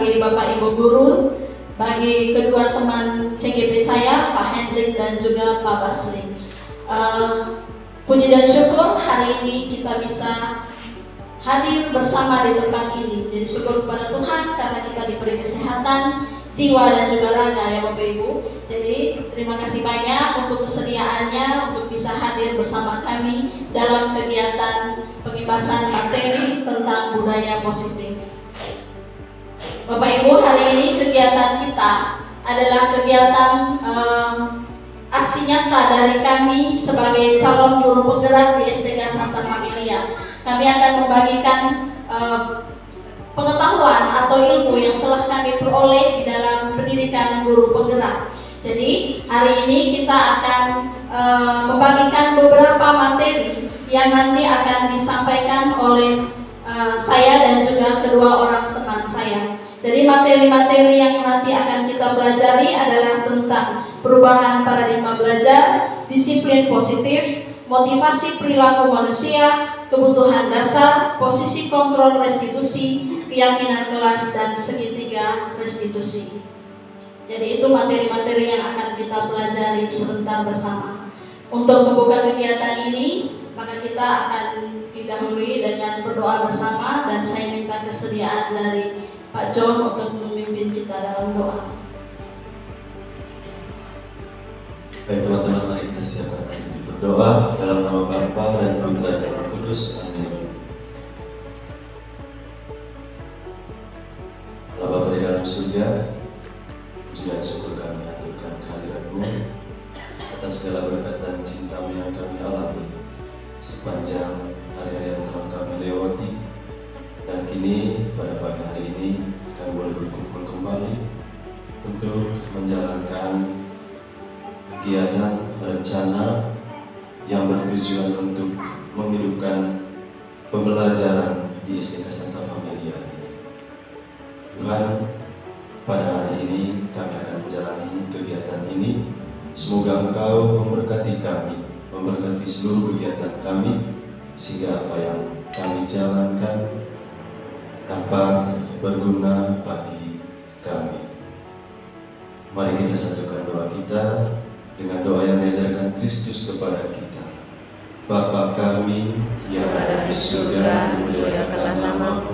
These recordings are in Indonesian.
bagi Bapak Ibu Guru, bagi kedua teman CGP saya, Pak Hendrik dan juga Pak Basri. Puji dan syukur hari ini kita bisa hadir bersama di tempat ini. Jadi syukur kepada Tuhan karena kita diberi kesehatan jiwa dan juga raga ya Bapak Ibu. Jadi terima kasih banyak untuk kesediaannya untuk bisa hadir bersama kami dalam kegiatan pengibasan materi tentang budaya positif. Bapak Ibu, hari ini kegiatan kita adalah kegiatan aksi nyata dari kami sebagai calon guru penggerak di SDK Santa Familia. Kami akan membagikan pengetahuan atau ilmu yang telah kami peroleh di dalam pendidikan guru penggerak. Jadi hari ini kita akan membagikan beberapa materi yang nanti akan disampaikan oleh saya dan juga kedua orang teman saya. Jadi materi-materi yang nanti akan kita pelajari adalah tentang perubahan paradigma belajar, disiplin positif, motivasi perilaku manusia, kebutuhan dasar, posisi kontrol restitusi, keyakinan kelas, dan segitiga restitusi. Jadi itu materi-materi yang akan kita pelajari sebentar bersama. Untuk membuka kegiatan ini, maka kita akan didahului dengan berdoa bersama dan saya minta kesediaan dari Pak John untuk memimpin kita dalam doa. Baik teman-teman, mari kita siapkan untuk berdoa dalam nama Bapa dan Putra dan Roh Kudus. Amin. Allah Bapa di dalam surga, puji dan syukur kami aturkan kehadirat-Mu atas segala berkat dan cinta-Mu yang kami alami sepanjang hari-hari yang telah kami lewati. Dan kini pada pagi hari ini kami boleh berkumpul kembali untuk menjalankan kegiatan rencana yang bertujuan untuk menghidupkan pembelajaran di SDK Santa Familia ini. Tuhan, pada hari ini kami akan menjalani kegiatan ini. Semoga Engkau memberkati kami, memberkati seluruh kegiatan kami, sehingga apa yang kami jalankan dapat berguna bagi kami. Mari kita satukan doa kita dengan doa yang diajarkan Kristus kepada kita. Bapa kami yang ada di surga, dimuliakanlah nama-Mu,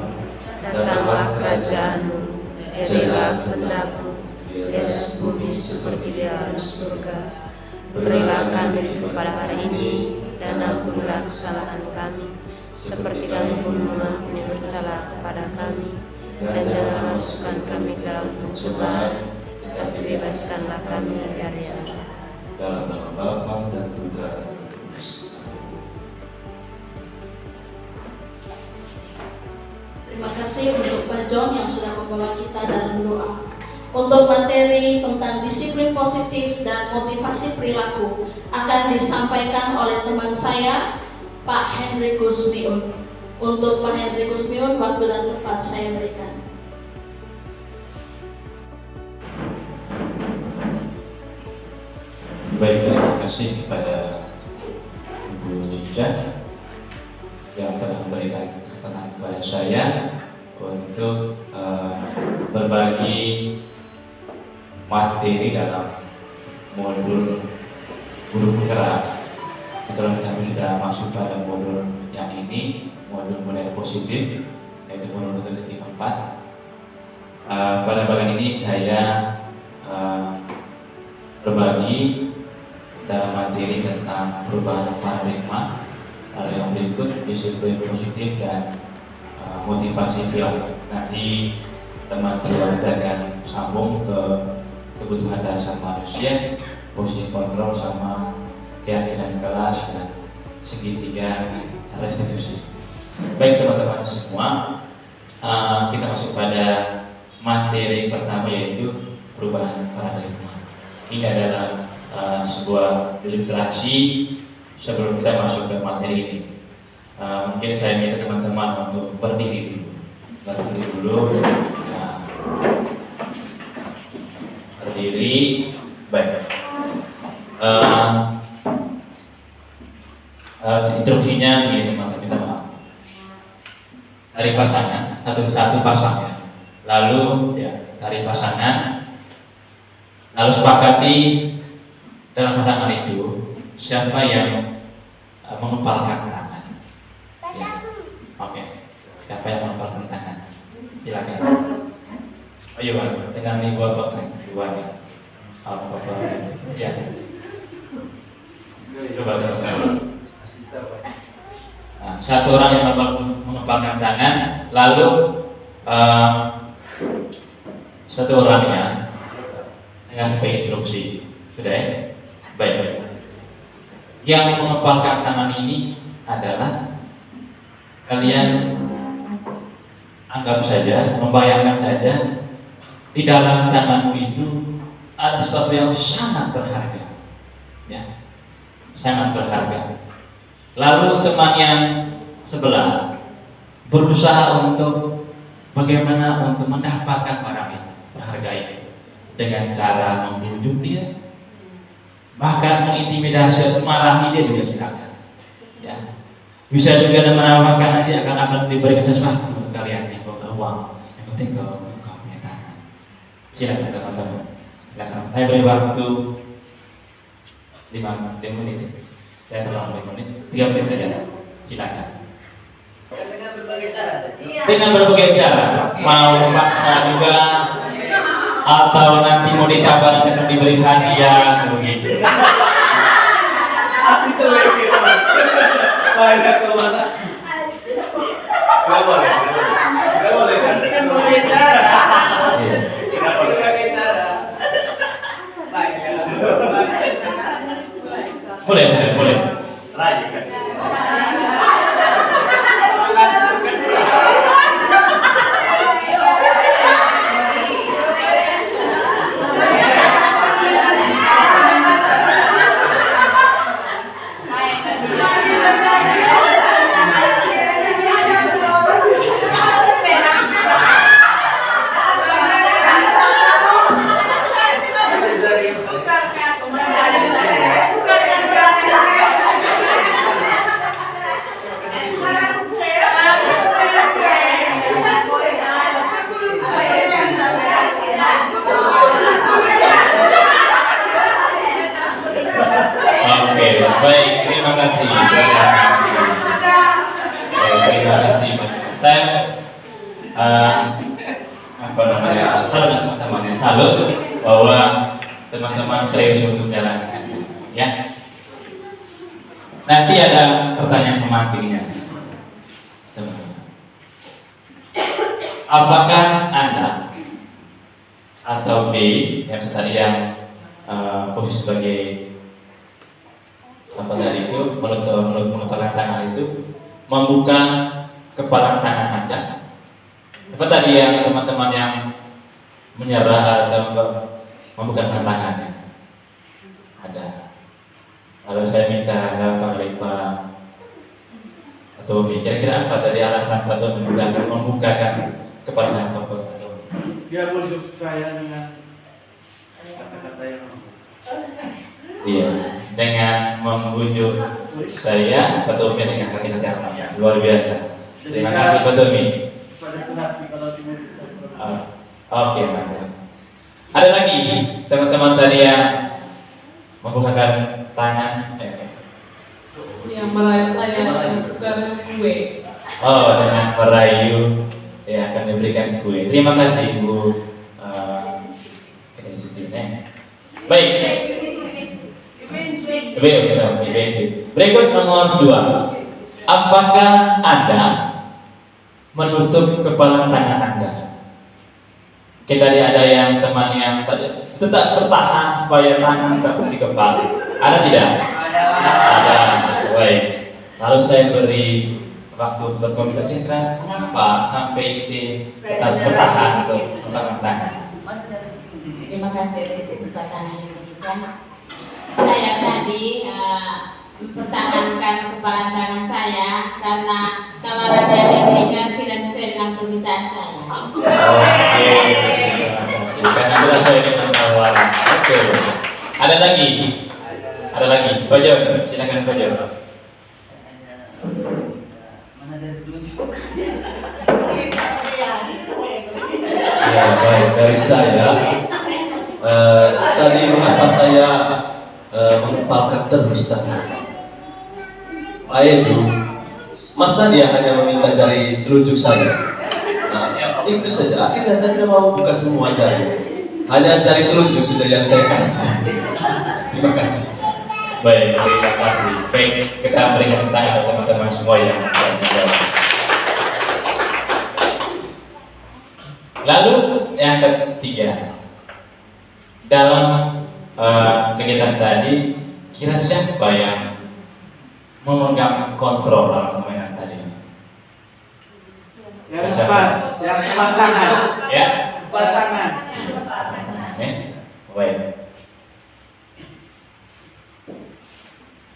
datanglah kerajaan-Mu, jadilah kehendak-Mu di atas bumi seperti di atas surga. Berilah kami rezeki pada hari ini, dan ampunilah kesalahan kami, seperti kami pun mengampuni bersalah kepada kami, dan jangan masukkan kami ke dalam pencobaan, tetapi bebaskanlah kami dari yang jahat. Dalam nama Bapa dan Putra dan Roh Kudus. Terima kasih untuk Pak John yang sudah membawa kita dalam doa. Untuk materi tentang disiplin positif dan motivasi perilaku akan disampaikan oleh teman saya, Pak Hendrik Kusmiun. Untuk Pak Hendrik Kusmiun, waktu dan tempat saya berikan. Baik, terima kasih kepada Ibu Cica yang telah memberikan kesempatan kepada saya untuk berbagi materi dalam modul guru penggerak. Kebetulan kami sudah masuk pada modul yang ini, modul budaya positif, yaitu modul ketiga 4. Pada bagian ini saya berbagi dalam materi tentang perubahan paradigma yang berikut, disiplin positif dan motivasi perilaku. Nanti teman-teman akan sambung ke kebutuhan dasar manusia, posisi kontrol sama keyakinan kelas dan segitiga restitusi. Baik teman-teman semua, kita masuk pada materi pertama, yaitu perubahan paradigma. Ini adalah sebuah ilustrasi sebelum kita masuk ke materi ini. Mungkin saya minta teman-teman untuk berdiri dulu. Berdiri. Baik. Instruksinya begini teman-teman, minta maaf. Dari pasangan, satu-satu pasang ya. lalu ya cari pasangan, lalu sepakati dalam pasangan itu siapa yang mengepalkan tangan. Ya. Oke, siapa yang mengepalkan tangan? Silakan. Oh iya Bang, dengan ibu apa nih? Dua nih. Apa ya? Coba. Nah, satu orang yang mengepalkan tangan, lalu satu orangnya dengan instruksi. Sudah ya? Baik. Yang mengepalkan tangan ini adalah kalian anggap saja, membayangkan saja di dalam tanganmu itu ada sesuatu yang sangat berharga, ya, sangat berharga. Lalu teman yang sebelah berusaha untuk bagaimana untuk mendapatkan barang itu, berharga itu, dengan cara membujuk dia, bahkan mengintimidasi atau marahi dia juga silakan. Ya, bisa juga menawarkan nanti akan diberikan sesuatu untuk kalian yang bawa uang. Yang penting kau punya tangan. Silakan teman-teman. Silakan. Saya beri waktu 5 menit. Saya tolong 5 menit. 3 menit saja. Silakan. Dengan berbagai cara. Dengan berbagai cara. Mau maksa juga, atau nanti mau ditabar akan diberi hadiah begitu. Asik tuh lagi. Banyak kemana? Gak boleh. Dengan berbagai cara. Dengan berbagai cara. Boleh. Baik, terima kasih. Terima kasih. Saya salut teman-teman yang salut bahwa teman-teman serius untuk jalankan, ya. Nanti ada pertanyaan pemantiknya, teman-teman. Apakah Anda atau B yang tadi yang posisi sebagai apa tadi itu mengepalkan tangan itu membuka kepala tangan Anda? Apa tadi yang teman-teman yang menyerah atau membuka tangannya? Ada. Lalu saya minta Pak Lepa atau kira-kira apa tadi alasan Pak Tom membukakan kepala tangan Pak Tom? Siap untuk saya dengan kata-kata yang Iya, dengan membujuk saya Pak Tommy dengan kata-kata yang luar biasa. Terima kasih Pak Tommy. pada tunaksi kalau timur. Oke, mantap. Ada lagi teman-teman tadi yang membukakan tangan. Yang merayu saya tukar kue. Oh, dengan merayu ya akan diberikan kue. Terima kasih Bu. Baik. Berikut nomor 2. Apakah Anda menutup kepala tangan Anda? Kita ada yang teman yang tetap bertahan supaya tangan tetap di kepala. Ada tidak? Ada. Baik. Lalu saya beri waktu berkomunikasi, mengapa sampai ini tetap bertahan untuk kepala tangan? Terima kasih atas kesempatan yang diberikan. Saya tadi mempertahankan kepala tangan saya karena tawaran yang diberikan tidak sesuai dengan permintaan saya. Oke, karena berasal dengan tawaran. Oke. Ada lagi? Ada lagi? Pak Jo, silakan Pak Jo. Mana dari telunjuk? Ya, baik, dari saya tadi mengapa saya mengepalkan terus tadi. Itu masa dia hanya meminta jari telunjuk saya. Nah, itu saja. Akhirnya saya tidak mau buka semua jari. Hanya jari telunjuk sudah yang saya kasih. Terima kasih. Baik, terima kasih. Baik, kita berikan tangan teman-teman semua yang menjawab. Lalu yang ketiga, dalam kegiatan tadi, kira siapa yang memegang kontrol dalam permainan tadi? Yang empat tangan. Ya? 4 tangan. Baik.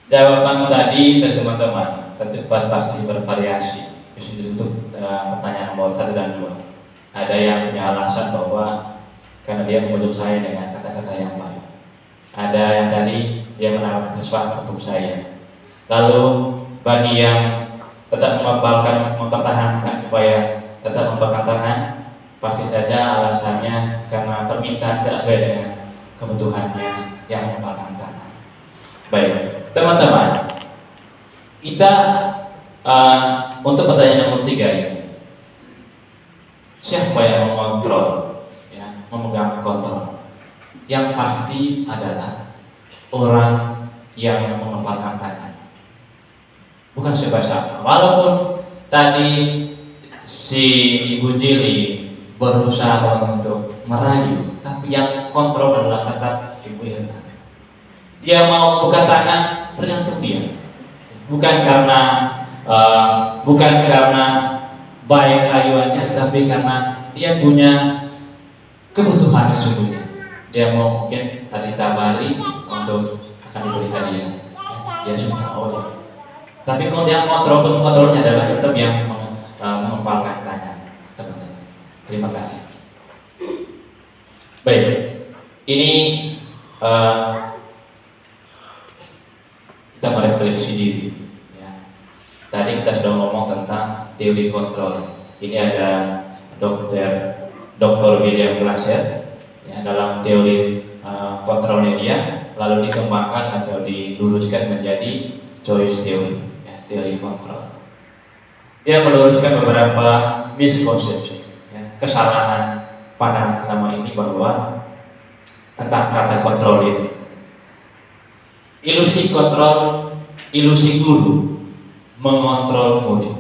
Jawaban tadi dari teman-teman tentu pasti bervariasi. Untuk pertanyaan nomor 1 dan 2. Ada yang punya alasan bahwa karena dia membujuk saya dengan kata-kata yang baik. Ada yang tadi dia menawarkan sesuatu untuk saya. Lalu bagi yang tetap mempertahankan supaya tetap mempertahankan, pasti saja alasannya karena permintaan tidak sesuai dengan kebutuhannya yang mengepalkan tangan. Baik, teman-teman, kita untuk pertanyaan nomor 3 ini, siapa yang mengontrol, ya, memegang kontrol? Yang pasti adalah orang yang mengepalkan tangan, bukan siapa-siapa. Walaupun tadi si Ibu Jili berusaha untuk merayu, tapi yang kontrol adalah tetap Ibu Irna. Dia mau buka tangan tergantung dia, bukan karena baik rayuannya, tapi karena dia punya kebutuhan sesungguhnya. Dia mau mungkin tadi tabari untuk akan diberi hadiah, dia suka ya. Tapi kalau yang kontrolnya adalah tetap yang mengepalkan tangan, teman-teman. Terima kasih. Baik, ini kita merefleksi diri. Ya. Tadi kita sudah ngomong tentang teori kontrol. Ini ada Dr. William Glasser, ya, dalam teori kontrolnya dia, lalu dikembangkan atau diluruskan menjadi choice theory, ya, teori kontrol. Dia meluruskan beberapa misconception, ya, kesalahan pandangan selama ini bahwa tentang kata kontrol itu. Ilusi kontrol, ilusi guru mengontrol murid.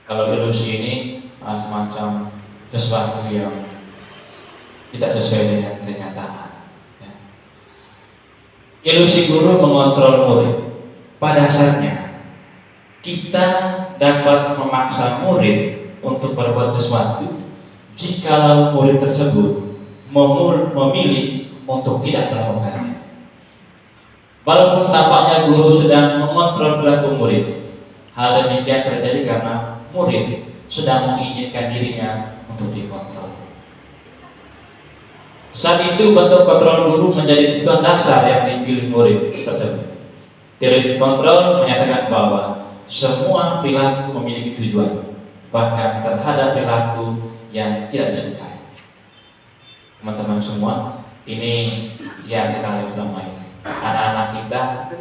Kalau ilusi ini semacam sesuatu yang tidak sesuai dengan kenyataan. Ya. Ilusi guru mengontrol murid. Pada dasarnya kita dapat memaksa murid untuk berbuat sesuatu jikalau murid tersebut memilih untuk tidak melakukannya. Walaupun tampaknya guru sedang mengontrol perilaku murid, hal demikian terjadi karena murid sedang mengizinkan dirinya untuk dikontrol. Saat itu bentuk kontrol guru menjadi kebutuhan dasar yang dipilih murid tersebut. Teori kontrol menyatakan bahwa semua perilaku memiliki tujuan, bahkan terhadap perilaku yang tidak disukai. Teman-teman semua, ini yang kita lihat selama ini. Anak-anak kita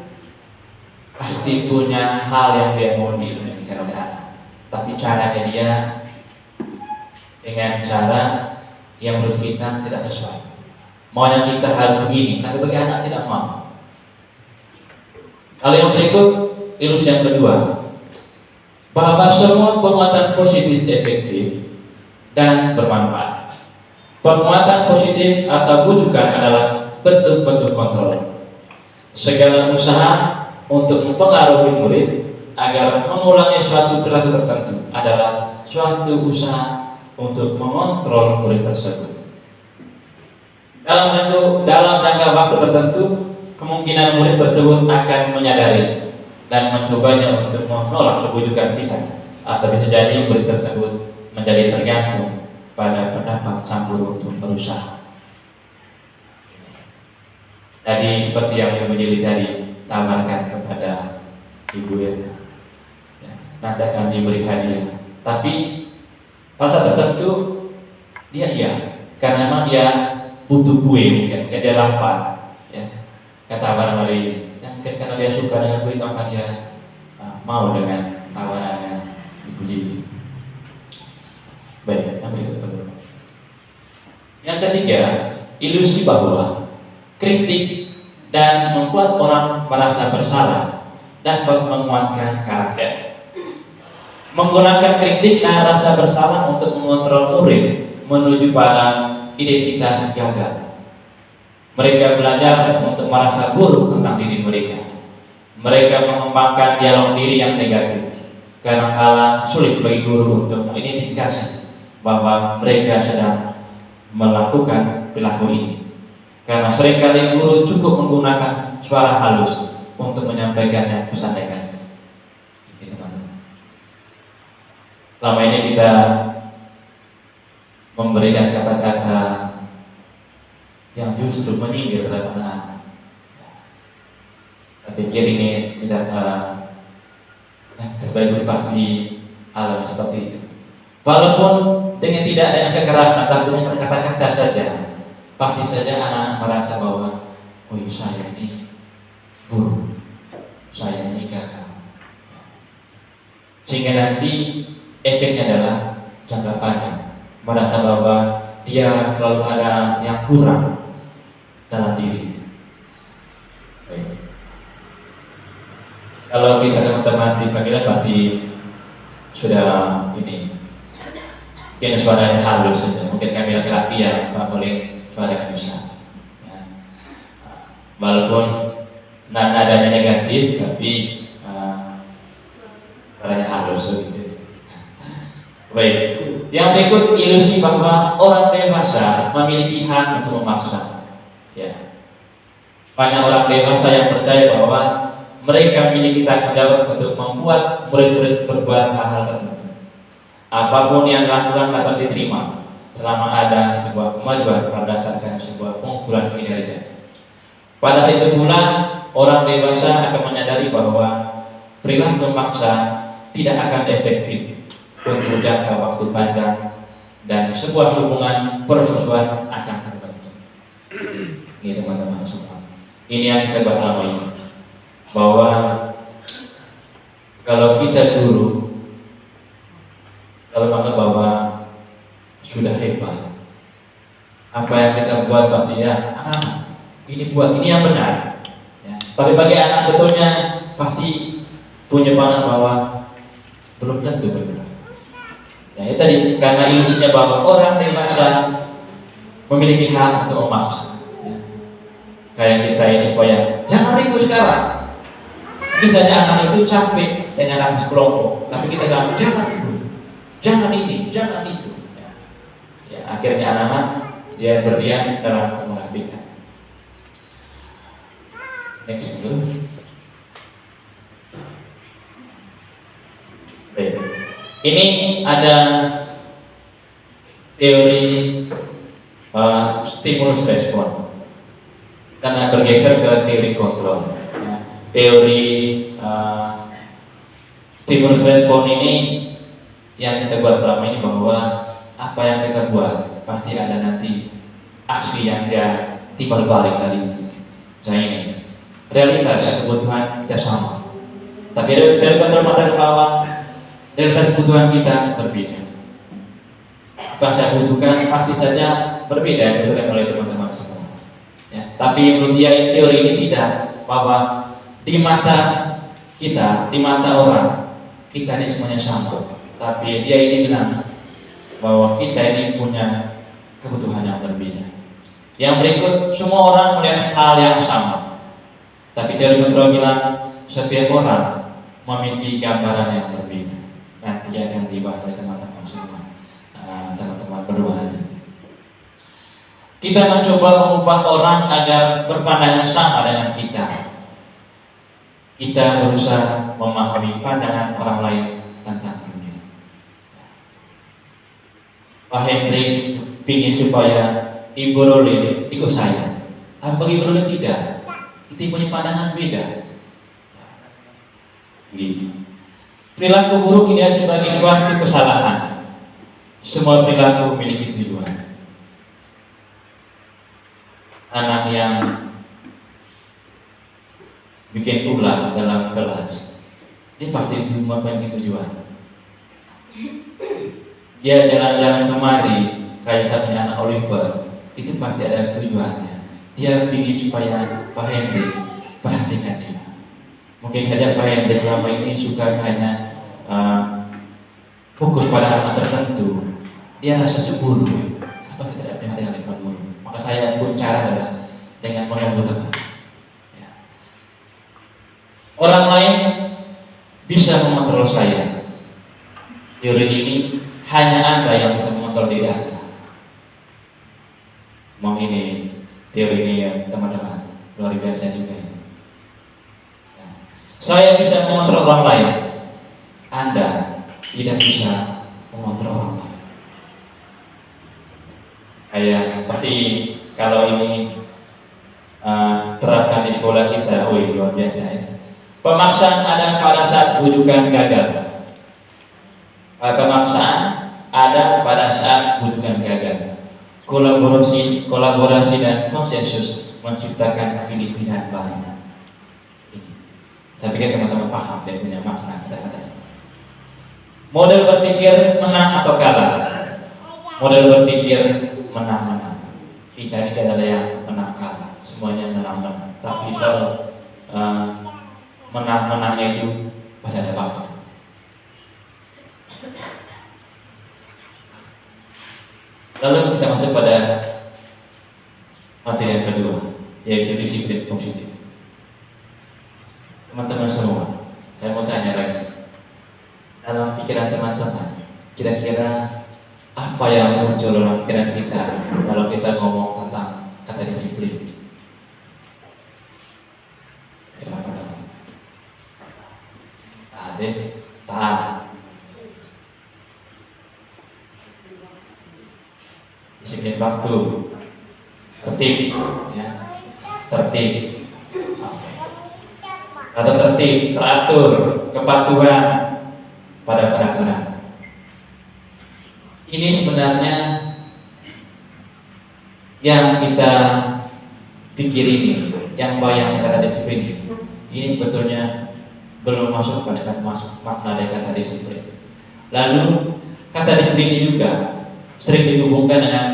pasti punya hal yang dia mau diimplementasikan oleh anak, tapi caranya dia dengan cara yang menurut kita tidak sesuai. Maunya kita harus begini, tapi bagi anak tidak mau. Lalu yang berikut, ilusi yang kedua, bahwa semua penguatan positif efektif dan bermanfaat. Penguatan positif atau bujukan adalah bentuk-bentuk kontrol. Segala usaha untuk mempengaruhi murid agar mengulangi suatu perilaku tertentu adalah suatu usaha untuk mengontrol murid tersebut. Dalam jangka waktu tertentu, kemungkinan murid tersebut akan menyadari dan mencobanya untuk menolak kebujukan kita, atau bisa jadi murid tersebut menjadi tergantung pada pendapat sang guru untuk berusaha. Tadi seperti yang Ibu Jili tadi tawarkan kepada Ibu Irna, ya, nanti akan diberi hadiah. Tapi pada saat tertentu Dia iya, karena memang dia butuh kue mungkin dia lapar. Ya. Kata barangkali ini, ya, mungkin karena dia suka dengan kue, maka dia mau dengan tawarannya dipuji. Baik, yang berikut. Yang ketiga, ilusi bahwa kritik dan membuat orang merasa bersalah dapat menguatkan karakter. Menggunakan kritik dan rasa bersalah untuk mengontrol murid menuju pada identitas gagal. Mereka belajar untuk merasa buruk tentang diri mereka. Mereka mengembangkan dialog diri yang negatif. Kadang-kala sulit bagi guru untuk mengidentifikasi bahwa mereka sedang melakukan perilaku ini. Karena seringkali guru cukup menggunakan suara halus untuk menyampaikannya pesan negatif. Ini teman-teman. Selama ini kita memberikan kata-kata yang justru menyindir terhadap anak-anak. Saya pikir ini tidak kita sebagai guru pasti alami seperti itu. Walaupun dengan tidak dengan kekerasan, tapi dengan kata-kata saja, pasti saja anak-anak merasa bahwa, oh saya ini buruk, saya ini gagal. Sehingga nanti efeknya adalah jangka panjang, merasa bahwa dia selalu ada yang kurang dalam dirinya. Baik. Kalau kita teman-teman di panggilan pasti sudah ini, mungkin suaranya halus saja. Mungkin kami laki-laki yang boleh suara yang besar. Ya. Walaupun nadanya negatif, tapi suaranya halus gitu. Baik. Yang berikut ilusi bahwa orang dewasa memiliki hak untuk memaksa. Ya. Banyak orang dewasa yang percaya bahwa mereka memiliki tanggung jawab untuk membuat murid-murid berbuat hal-hal tertentu. Apapun yang dilakukan dapat diterima selama ada sebuah kemajuan berdasarkan sebuah pengukuran kinerja. Pada itu pula orang dewasa akan menyadari bahwa perilaku memaksa tidak akan efektif untuk jangka waktu panjang dan sebuah hubungan permusuhan akan terbentuk. Ini teman-teman semua. Ini yang kita bahas selama ini. Bahwa kalau kita guru, kalau menganggap bahwa sudah hebat, apa yang kita buat pasti ya, ini buat ini yang benar. Ya. Tapi bagi anak betulnya pasti punya pandangan bahwa belum tentu benar. Ya, itu tadi karena ilusinya bahwa orang dewasa memiliki hak untuk memaksa. Ya. Kayak kita ini supaya jangan ribut sekarang. Misalnya anak itu capek dengan anak kelompok, tapi kita bilang jangan ribut, jangan ini, jangan itu. Ya, akhirnya anak-anak dia berdiam dalam kemunafikan. Next dulu. Baik. Ini ada teori stimulus respon, karena bergeser ke teori kontrol. Teori stimulus respon ini yang kita buat selama ini bahwa apa yang kita buat pasti ada nanti aksi yang dia timbal balik dari itu. Saya ini realitas kebutuhan kita sama, tapi dari kontrol mata ke bawah realitas kebutuhan kita berbeda. Apa yang saya butuhkan pasti saja berbeda yang dibutuhkan oleh teman-teman semua. Ya, tapi menurut dia teori ini tidak, bahwa di mata kita, di mata orang, kita ini semuanya sama. Tapi dia ini bilang bahwa kita ini punya kebutuhan yang berbeda. Yang berikut, semua orang melihat hal yang sama. Tapi teori kontrol bilang setiap orang memiliki gambaran yang berbeda. Nanti akan dibahas oleh teman-teman semua, teman-teman berdua nanti. Kita mencoba mengubah orang agar berpandangan sama dengan kita. Kita berusaha memahami pandangan orang lain tentang dunia. Pak Hendrik ingin supaya Ibu Rolin ikut saya. Tapi bagi Ibu Rolin tidak. Kita punya pandangan beda. Gitu. Perilaku buruk ini sebagai suatu kesalahan. Semua perilaku memiliki tujuan. anak yang bikin ulah dalam kelas, dia pasti itu mempunyai tujuan. Dia jalan-jalan kemari kayak satunya anak Oliver, itu pasti ada tujuannya. Dia ingin supaya Pak Henry perhatikan dia. Mungkin saja Pak Henry selama ini suka hanya fokus pada anak tertentu. Dia rasa cemburu. Kenapa saya tidak perhatikan Pak Guru? Maka saya pun cara adalah dengan menunggu teman. Ya. Orang lain bisa mengontrol saya. Teori ini hanya Anda yang bisa mengontrol diri Anda. Mau ini teori ini ya teman-teman, luar biasa juga ini. Ya. Saya bisa mengontrol orang lain. Anda tidak bisa mengontrol orang lain. Kayak seperti kalau ini terapkan di sekolah kita, luar biasa ya. Pemaksaan ada pada saat bujukan gagal. Pemaksaan ada pada saat bujukan gagal. Kolaborasi dan konsensus menciptakan pilihan lain. Saya pikir teman-teman paham dan punya makna kata-kata. Model berpikir menang atau kalah. Model berpikir menang-menang. Kita ini tidak ada yang menang kalah, semuanya menang-menang. Tapi kalau menang-menangnya itu pasti ada waktu. Lalu kita masuk pada materi yang kedua, yaitu disiplin positif. Teman-teman semua, saya mau tanya lagi. Dalam pikiran teman-teman, kira-kira apa yang muncul dalam pikiran kita kalau kita ngomong tentang kata disiplin? Kenapa teman? Tahan. Disiplin waktu, tertib, ya, tertib, atau tertib, teratur, kepatuhan pada peraturan. Ini sebenarnya yang kita pikir ini, yang bayang kata disiplin ini sebetulnya belum masuk pada makna dari kata disiplin. Lalu kata disiplin ini juga sering dihubungkan dengan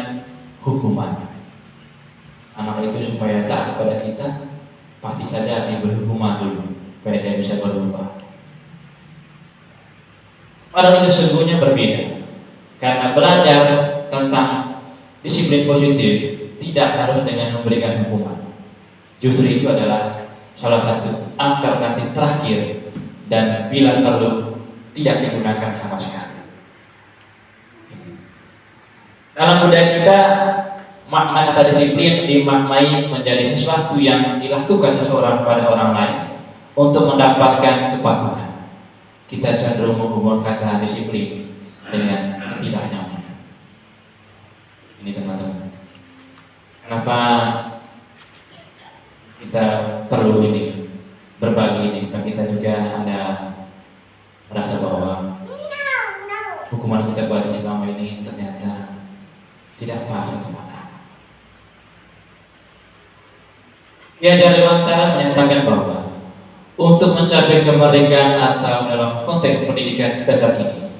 hukuman. Anak itu supaya taat kepada kita, pasti saja diberi hukuman dulu supaya dia bisa berubah. Padahal itu sesungguhnya berbeda. Karena belajar tentang disiplin positif tidak harus dengan memberikan hukuman. Justru itu adalah salah satu alternatif terakhir dan bila perlu tidak digunakan sama sekali. Dalam budaya kita, makna kata disiplin dimaknai menjadi sesuatu yang dilakukan seseorang pada orang lain untuk mendapatkan kepatuhan. Kita cenderung menghubungkan kata disiplin dengan ketidaknyamanan. Ini teman-teman, kenapa kita perlu ini berbagi ini? Supaya kita juga ada merasa bahwa hukuman kita buat ini selama ini ternyata tidak pas untuk makan. Ya, dari Lantara menyatakan bahwa untuk mencapai kemerdekaan atau dalam konteks pendidikan kita saat ini,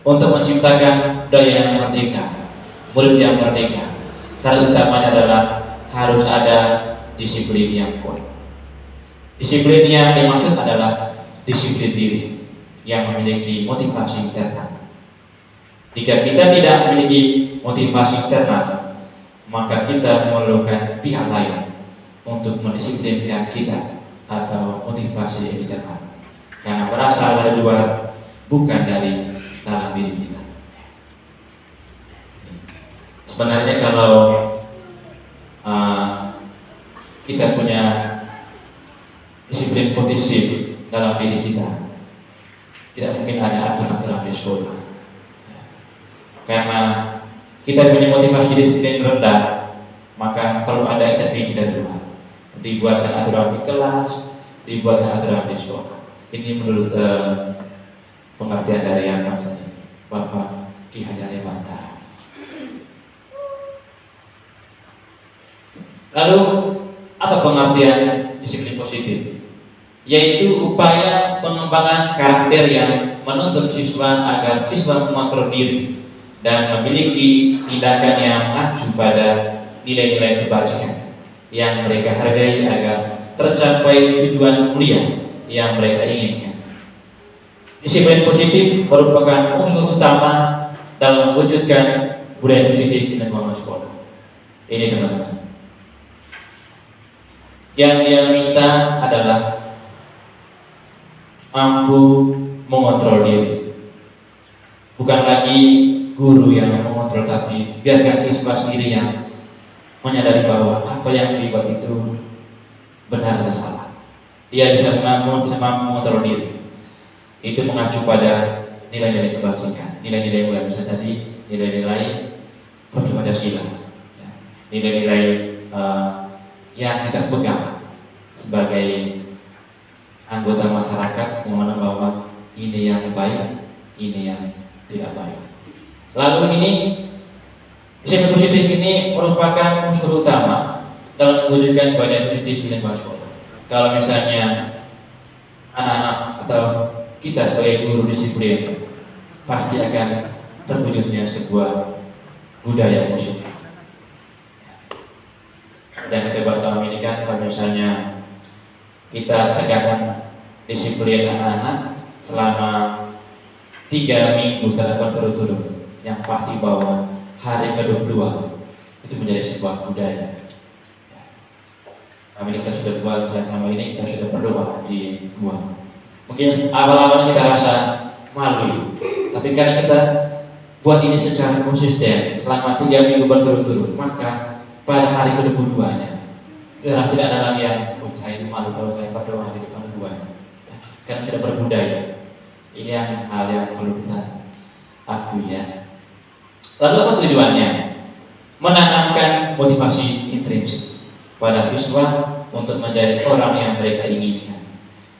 untuk menciptakan budaya yang merdeka, murid yang merdeka, syarat utamanya adalah harus ada disiplin yang kuat. Disiplin yang dimaksud adalah disiplin diri yang memiliki motivasi internal. Jika kita tidak memiliki motivasi internal, maka kita memerlukan pihak lain untuk mendisiplinkan kita atau motivasi eksternal, karena berasal dari luar, bukan dari dalam diri kita. Sebenarnya kalau kita punya disiplin positif dalam diri kita, tidak mungkin ada aturan-aturan di sekolah. Karena kita punya motivasi disiplin rendah, maka perlu ada intervensi dari luar. Dibuatkan aturan di kelas, dibuatkan aturan di sekolah. Ini menurut pengertian dari yang namanya Bapak Ki Hajar Dewantara. Lalu apa pengertian disiplin positif? Yaitu upaya pengembangan karakter yang menuntut siswa agar siswa mengontrol diri dan memiliki tindakan yang mengacu pada nilai-nilai kebajikan yang mereka hargai agar tercapai tujuan mulia yang mereka inginkan. Disiplin positif merupakan unsur utama dalam mewujudkan budaya positif di lingkungan sekolah. Ini teman-teman. Yang dia minta adalah mampu mengontrol diri. Bukan lagi guru yang mengontrol, tapi biarkan siswa sendiri yang menyadari bahwa apa yang dibuat itu benar atau salah. Dia bisa mampu mengontrol diri. Itu mengacu pada nilai-nilai kebajikan, nilai-nilai yang bisa tadi, nilai-nilai Profil Pancasila, nilai-nilai yang kita pegang sebagai anggota masyarakat, mengenal bahwa ini yang baik, ini yang tidak baik. Lalu ini disiplin positif ini merupakan unsur utama dalam mewujudkan budaya positif di lingkungan sekolah. Kalau misalnya anak-anak atau kita sebagai guru disiplin, pasti akan terwujudnya sebuah budaya positif. Dan kita bahas dalam ini kan, kalau misalnya kita tegakkan disiplin anak-anak selama 3 minggu secara berturut-turut, yang pasti bahwa hari ke-22 itu menjadi sebuah budaya. Kami kita sudah buat selama ini, kita sudah berdoa di gua. Mungkin awal-awal kita rasa malu, tapi karena kita buat ini secara konsisten selama 3 minggu berturut-turut, maka pada hari ke-22-nya tidak ada lagi yang saya itu malu kalau saya berdoa di depan gua. Kan sudah berbudaya. Ini yang hal yang perlu kita akui ya. Lalu apa tujuannya? Menanamkan motivasi intrinsik pada siswa untuk menjadi orang yang mereka inginkan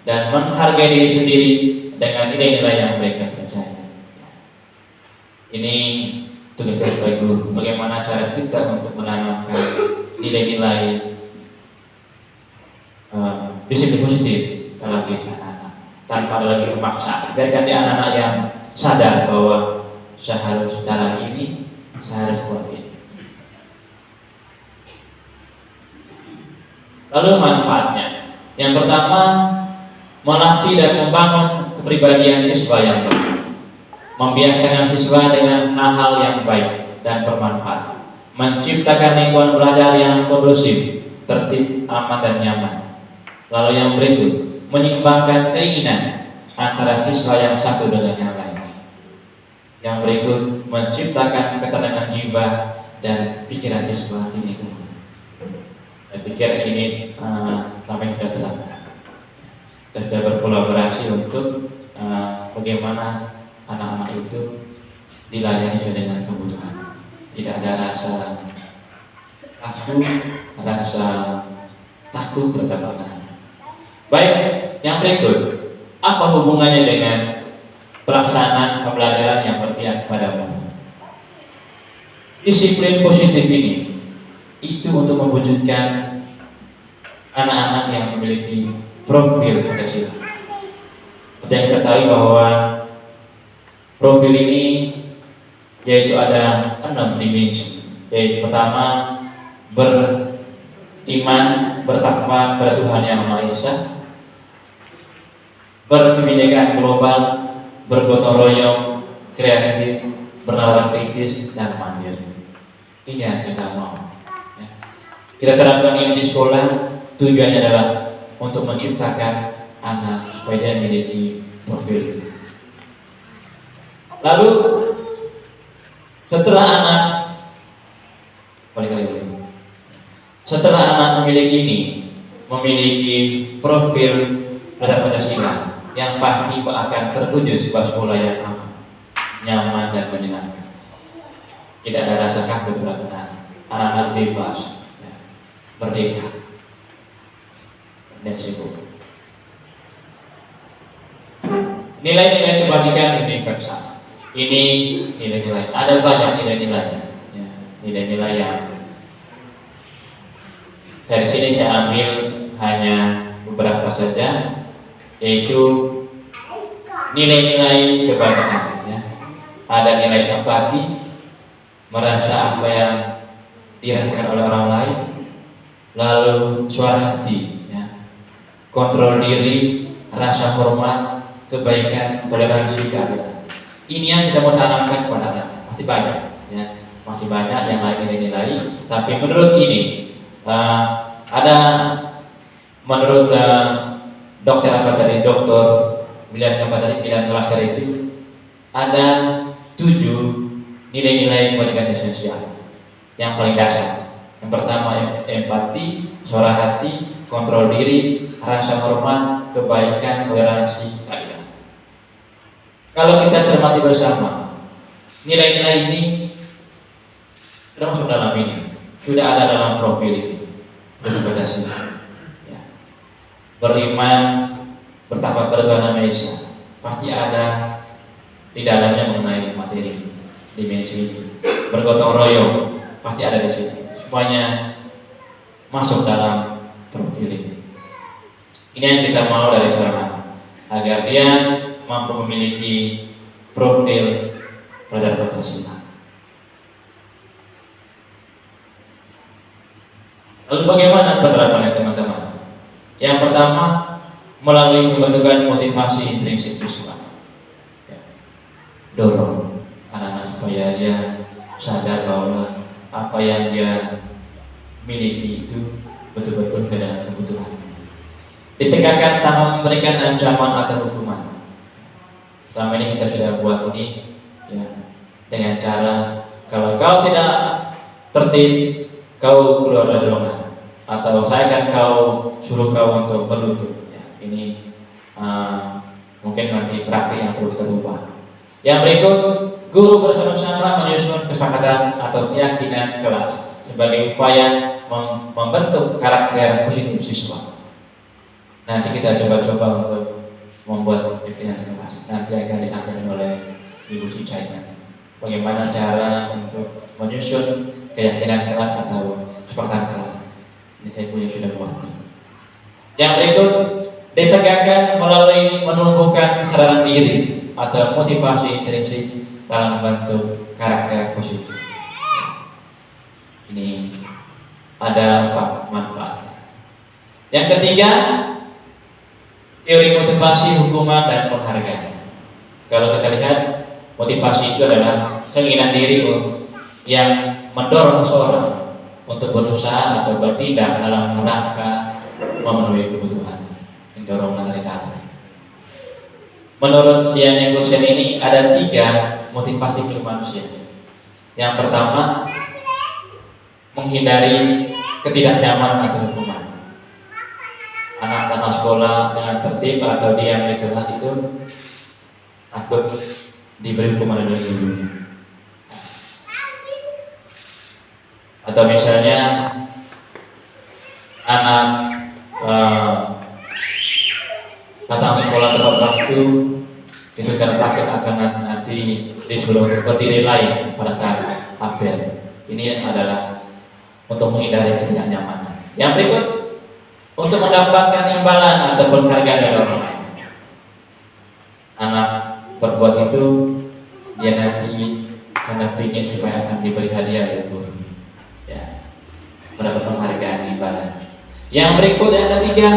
dan menghargai diri sendiri dengan nilai-nilai yang mereka percaya. Ini tugas kita sebagai guru. Bagaimana cara kita untuk menanamkan nilai-nilai disiplin positif dalam diri anak-anak tanpa ada lagi memaksa. Biarkan di anak-anak yang sadar bahwa saya harus jalan ini, saya harus buat ini. Lalu manfaatnya, yang pertama, melatih dan membangun kepribadian siswa yang baik, membiasakan siswa dengan hal-hal yang baik dan bermanfaat, menciptakan lingkungan belajar yang kondusif, tertib, aman dan nyaman. Lalu yang berikut, menyeimbangkan keinginan antara siswa yang satu dengan yang lain. Yang berikut, menciptakan ketenangan jiwa dan pikiran siswa di lingkungan. Saya pikir ini kami sudah terangkan. Kita sudah berkolaborasi untuk bagaimana anak-anak itu dilayani sesuai dengan kebutuhan. Tidak ada rasa takut terhadap anak-anak. Baik, yang berikut, apa hubungannya dengan pelaksanaan pembelajaran yang berpihak kepadamu? Disiplin positif ini itu untuk mewujudkan anak-anak yang memiliki profil Pancasila. Seperti yang kita tahu bahwa profil ini yaitu ada 6 dimensi. Yaitu pertama, beriman, bertakwa kepada Tuhan Yang Maha Esa, berkebinekaan global, bergotong royong, kreatif, bernalar kritis, dan mandiri. Ini yang kita mau. Kita terapkan ini di sekolah, tujuannya adalah untuk menciptakan anak supaya dia memiliki profil. Lalu setelah anak memiliki profil pada Pancasila, yang pasti akan terwujud sebuah sekolah yang aman, nyaman dan menyenangkan. Tidak ada rasa takut terhadap anak-anak bebas, merdeka dan sibuk. Nilai-nilai kebajikan universal. Ini nilai-nilai. Ada banyak nilai-nilai. Nilai-nilai yang Dari sini saya ambil hanya beberapa saja, yaitu nilai-nilai kebahagiaan. Ya. Ada nilai empati, merasa apa yang dirasakan oleh orang lain, lalu suara hati, ya. Kontrol diri, rasa hormat, kebaikan, toleransi, keadilan. Ini yang kita mau tanamkan kepada anak. Masih banyak, ya. Masih banyak yang lain nilai-nilai. Tapi menurut ini ada menurut dokter apa tadi, dokter bilang apa tadi, bilang terakhir itu ada 7 nilai-nilai kebajikan esensial yang paling dasar. Yang pertama empati, suara hati, kontrol diri, rasa hormat, kebaikan, toleransi, keadilan. Kalau kita cermati bersama, nilai-nilai ini sudah masuk dalam ini, sudah ada dalam profil ini, berbatasi. Ya. Beriman, bertakwa kepada Tuhan Yang Maha Esa, pasti ada di dalamnya mengenai materi, dimensi itu. Bergotong royong, pasti ada di sini. Semuanya masuk dalam profil ini. Ini yang kita mau dari seorang anak, agar dia mampu memiliki profil pelajar Pancasila. Lalu bagaimana penerapannya teman-teman? Yang pertama, melalui pembentukan motivasi intrinsik siswa. Ya. Dorong anak-anak supaya dia sadar bahwa apa yang dia miliki itu betul-betul dengan kebutuhan. Ditegakkan tanpa memberikan ancaman atau hukuman. Selama ini kita sudah buat ini, ya, dengan cara kalau kau tidak tertib, kau keluar dari ruangan, atau saya akan suruh kau untuk berlutut. Ya, ini mungkin nanti praktik yang perlu kita ubah. Yang berikut, guru bersama-sama menyusun kesepakatan atau keyakinan kelas sebagai upaya membentuk karakter positif siswa. Nanti kita coba-coba untuk membuat keyakinan kelas. Nanti akan disampaikan oleh Ibu Cicai nanti. Bagaimana cara untuk menyusun keyakinan kelas atau kesepakatan kelas. Ini saya punya sudah buat. Yang berikut, ditegakkan melalui menumbuhkan kesadaran diri atau motivasi intrinsik dalam membentuk karakter positif. Ini ada 4 manfaat. Yang ketiga, teori motivasi, hukuman, dan penghargaan. Kalau kita lihat, motivasi itu adalah keinginan diri yang mendorong seseorang untuk berusaha atau bertindak dalam rangka memenuhi kebutuhan, dorongan dari dalam. Menurut Dian Egusen ini ada 3 motivasi hidup manusia. Yang pertama, menghindari ketidaknyamanan atau hukuman. Anak-anak sekolah dengan tertib atau diam di kelas itu takut diberi hukuman dari gurunya. Atau misalnya anak datang sekolah tepat waktu itu karena takut akan nanti disuruh berdiri lain pada saat apel. Ini adalah untuk menghindari ketidaknyamanan. Yang berikut, untuk mendapatkan imbalan atau penghargaan dari orang lain. Anak berbuat itu dia nanti karena ingin supaya akan diberi hadiah dari guru, ya, mendapat penghargaan imbalan. Yang berikut, yang ketiga,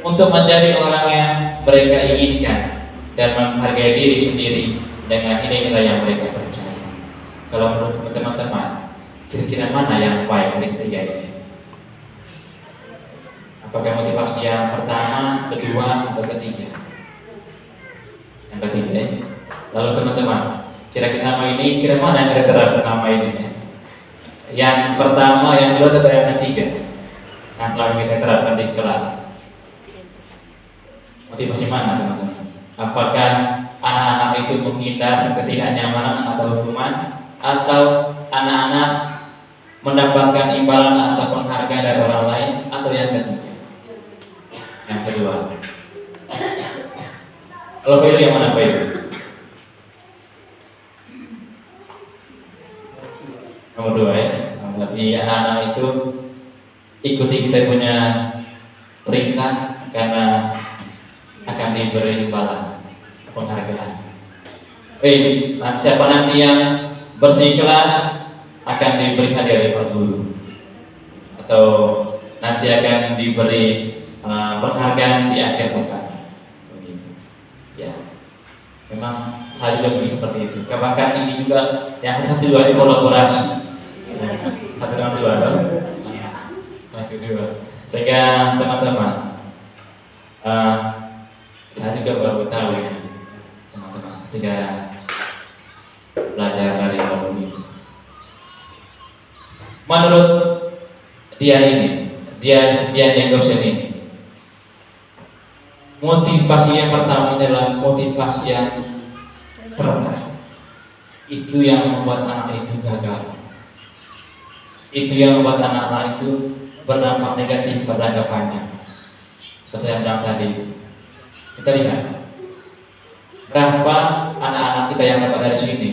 untuk menjadi orang yang mereka inginkan dan menghargai diri sendiri dengan nilai-nilai yang mereka percaya. Kalau menurut teman-teman, kira-kira mana yang baik dari ketiga ini? Apakah motivasi yang pertama, kedua, atau ketiga? Yang ketiga, ya. Lalu teman-teman, kira-kira nama ini, kira mana yang kira-kira nama ini? Ya? Yang pertama, yang kedua, atau yang ketiga? Nah, selama kita terapkan di kelas, motivasi mana teman-teman? Apakah anak-anak itu menghindar ketidaknyamanan atau hukuman, atau anak-anak mendapatkan imbalan atau penghargaan dari orang lain, atau yang ketiga? Yang kedua. Kalau pilih yang mana pilih? Nomor 2 ya. Berarti anak-anak itu ikuti kita punya perintah, karena akan diberi imbalan penghargaan. Siapa nanti yang bersikelas akan diberi hadiah dari Pak Guru, atau nanti akan diberi penghargaan di akhir pekan. Begitu. Ya, memang hal juga begitu seperti itu. Bahkan ini juga yang satu dua kolaborasi, satu dengan dua, satu dua. Sehingga teman-teman, saya juga baru tahu ya, teman-teman, sehingga belajar dari orang ini. Menurut dia dosen ini, motivasi yang pertama adalah motivasi yang terendah. Itu yang membuat anak itu gagal. Itu yang membuat anak-anak itu berdampak negatif pada jangka panjang. Seperti yang bilang tadi, kita lihat berapa anak-anak kita yang dapat dari sini,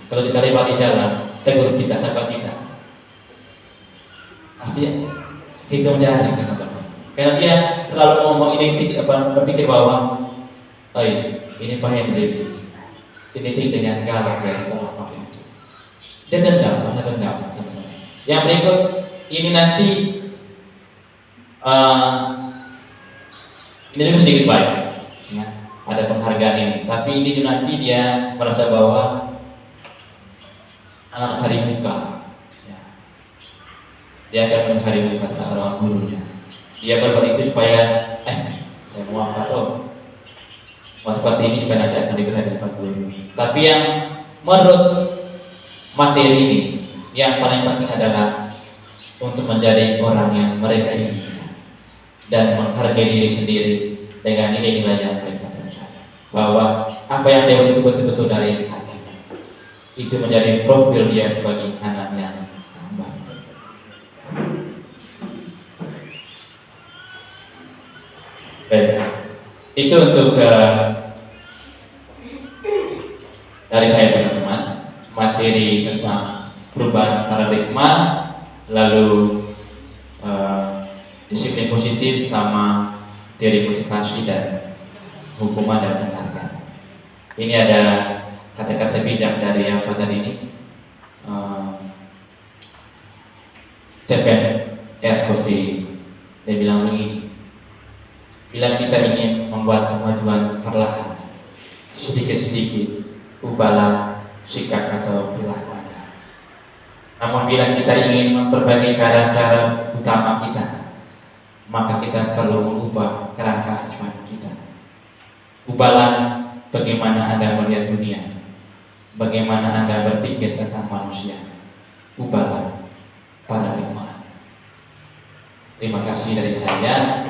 kalau kita lewat di jalan, tegur kita, sahabat kita. Artinya kita mencari, teman-teman. Karena dia selalu ngomong identik, berpikir bahwa, ini Pak Hendrik, identik dengan galak dari Pak itu. Dia dendam, masa dendam, teman-teman. Yang berikut ini nanti ini juga sedikit baik, ya, ada penghargaan ini. Tapi ini nanti dia merasa bahwa anak cari muka, ya. Dia akan mencari muka terhadap orang gurunya. Dia berbuat itu supaya saya mau apa tuh, mau seperti ini supaya nanti akan diberi dari Pak Guru. Tapi yang menurut materi ini, yang paling penting adalah untuk menjadi orang yang mereka inginkan dan menghargai diri sendiri dengan nilai-nilai yang mereka percaya, bahwa apa yang dia itu betul-betul dari hatinya. Itu menjadi profil dia sebagai anak yang baik. Baik, itu untuk dari saya, teman-teman, materi tentang perubahan paradigma, lalu disiplin positif sama teori motivasi dan hukuman dan penghargaan. Ini ada kata-kata bijak dari apa tadi ini, Stephen R. Covey. Dia bilang begini, bila kita ingin membuat kemajuan perlahan, sedikit-sedikit ubahlah sikap atau perilaku Anda. Namun bila kita ingin memperbaiki cara-cara utama kita, maka kita perlu mengubah kerangka acuan kita. Ubahlah bagaimana Anda melihat dunia, bagaimana Anda berpikir tentang manusia. Ubahlah paradigma. Terima kasih dari saya.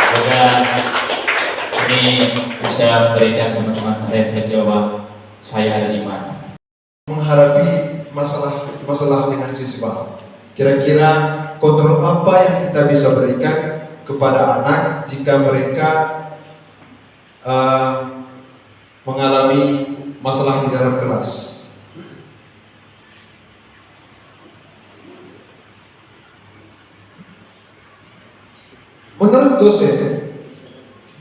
Semoga ini bisa memberikan teman-teman refleksi bahwa saya ada di mana. Menghadapi masalah dengan siswa, kira-kira kontrol apa yang kita bisa berikan kepada anak jika mereka mengalami masalah di dalam kelas? Menurut dosen,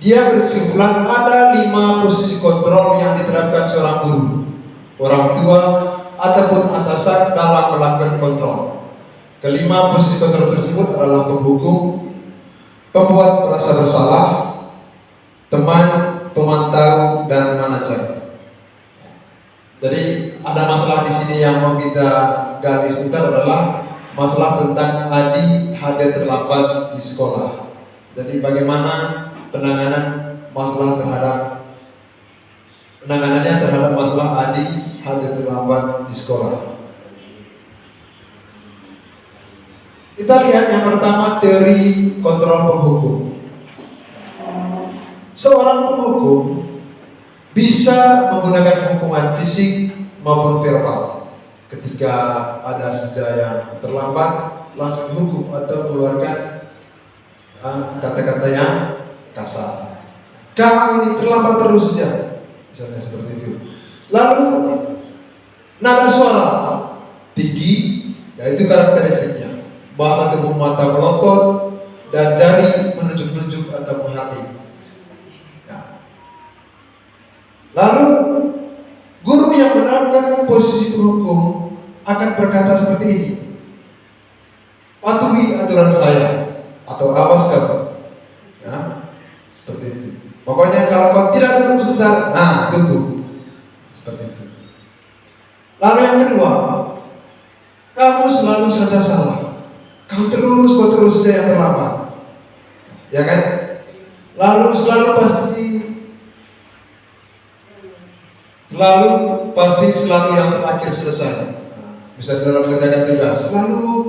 dia berkesimpulan ada 5 posisi kontrol yang diterapkan seorang guru, orang tua, ataupun atasan dalam melakukan kontrol. Kelima posisi kontrol tersebut adalah penghukum, pembuat merasa bersalah, teman, pemantau, dan manajer. Jadi ada masalah di sini yang mau kita gali sebentar adalah masalah tentang Adi hadir terlambat di sekolah. Jadi bagaimana penanganannya terhadap masalah Adi hadir terlambat di sekolah. Kita lihat yang pertama, teori kontrol penghukum. Seorang penghukum bisa menggunakan hukuman fisik maupun verbal. Ketika ada siswa yang terlambat, langsung dihukum atau mengeluarkan kata-kata yang kasar. Kamu ini terlambat terus saja, misalnya seperti itu. Lalu nada suara tinggi, yaitu karakteristiknya. bahasa tubuh mata melotot, dan jari menunjuk-nunjuk atau menghardik. Ya. Lalu guru yang menerapkan posisi penghukum akan berkata seperti ini, patuhi aturan saya atau awas kamu. Ya, seperti itu. Pokoknya kalau kau tidak tunggu sebentar, tunggu. Seperti itu. Lalu yang kedua, kamu selalu saja salah. Kau terus saja yang terlambat. Ya kan? Lalu selalu yang terakhir selesai. Bisa dalam kerjakan tugas, selalu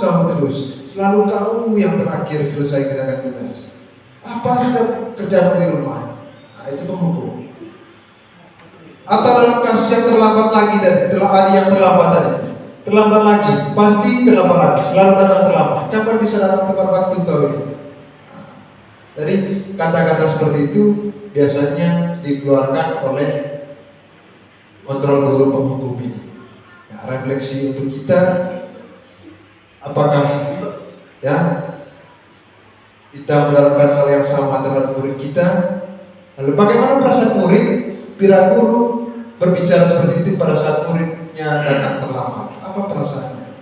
kau yang terakhir selesai kerjakan tugas. Apa saja kerjamu di rumah? Itu penghukum. Atau dalam kasus yang terlambat lagi terlambat lagi, pasti terlambat lagi, selalu datang terlambat. Kapan bisa datang tepat waktu kau ini? Jadi kata-kata seperti itu biasanya dikeluarkan oleh kontrol guru penghukum ini. Ya, refleksi untuk kita, apakah kita menerapkan hal yang sama terhadap murid kita? Lalu bagaimana perasaan murid bila guru berbicara seperti itu pada saat muridnya datang terlambat? Apa perasaannya?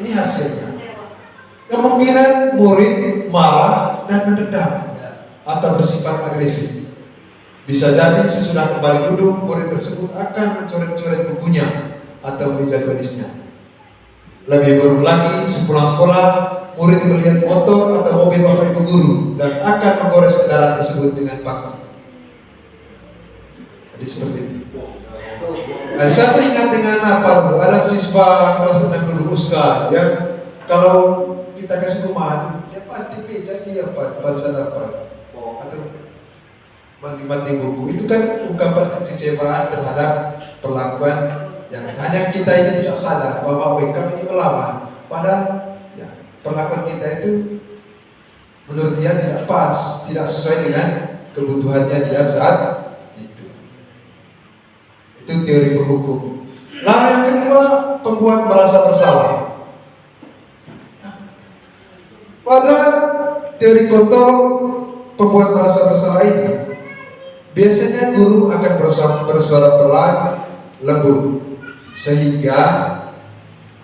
Ini hasilnya. Kemungkinan murid marah dan mendendam atau bersifat agresif. Bisa jadi sesudah kembali duduk, murid tersebut akan mencoret-coret bukunya atau meja tulisnya. Lebih buruk lagi, sepulang sekolah, murid melihat motor atau mobil bapak ibu guru dan akan menggores kendaraan tersebut dengan paku. Jadi seperti itu. Dan saya teringat dengan apa? Ada siswa kelas 6 dulu Uska, ya. Kalau kita kasih rumah, dia banting meja, dia baca apa? Atau banting-banting buku. Itu kan ungkapan kekecewaan terhadap perlakuan yang hanya kita ini tidak sadar bahwa kami ini melawan. Padahal perlakuan kita itu menurut dia tidak pas, tidak sesuai dengan kebutuhannya dia saat itu. Itu teori penghukum. Lalu yang kedua, pembuat merasa bersalah. Pada teori kontrol pembuat merasa bersalah ini, biasanya guru akan bersuara pelan, lembut, sehingga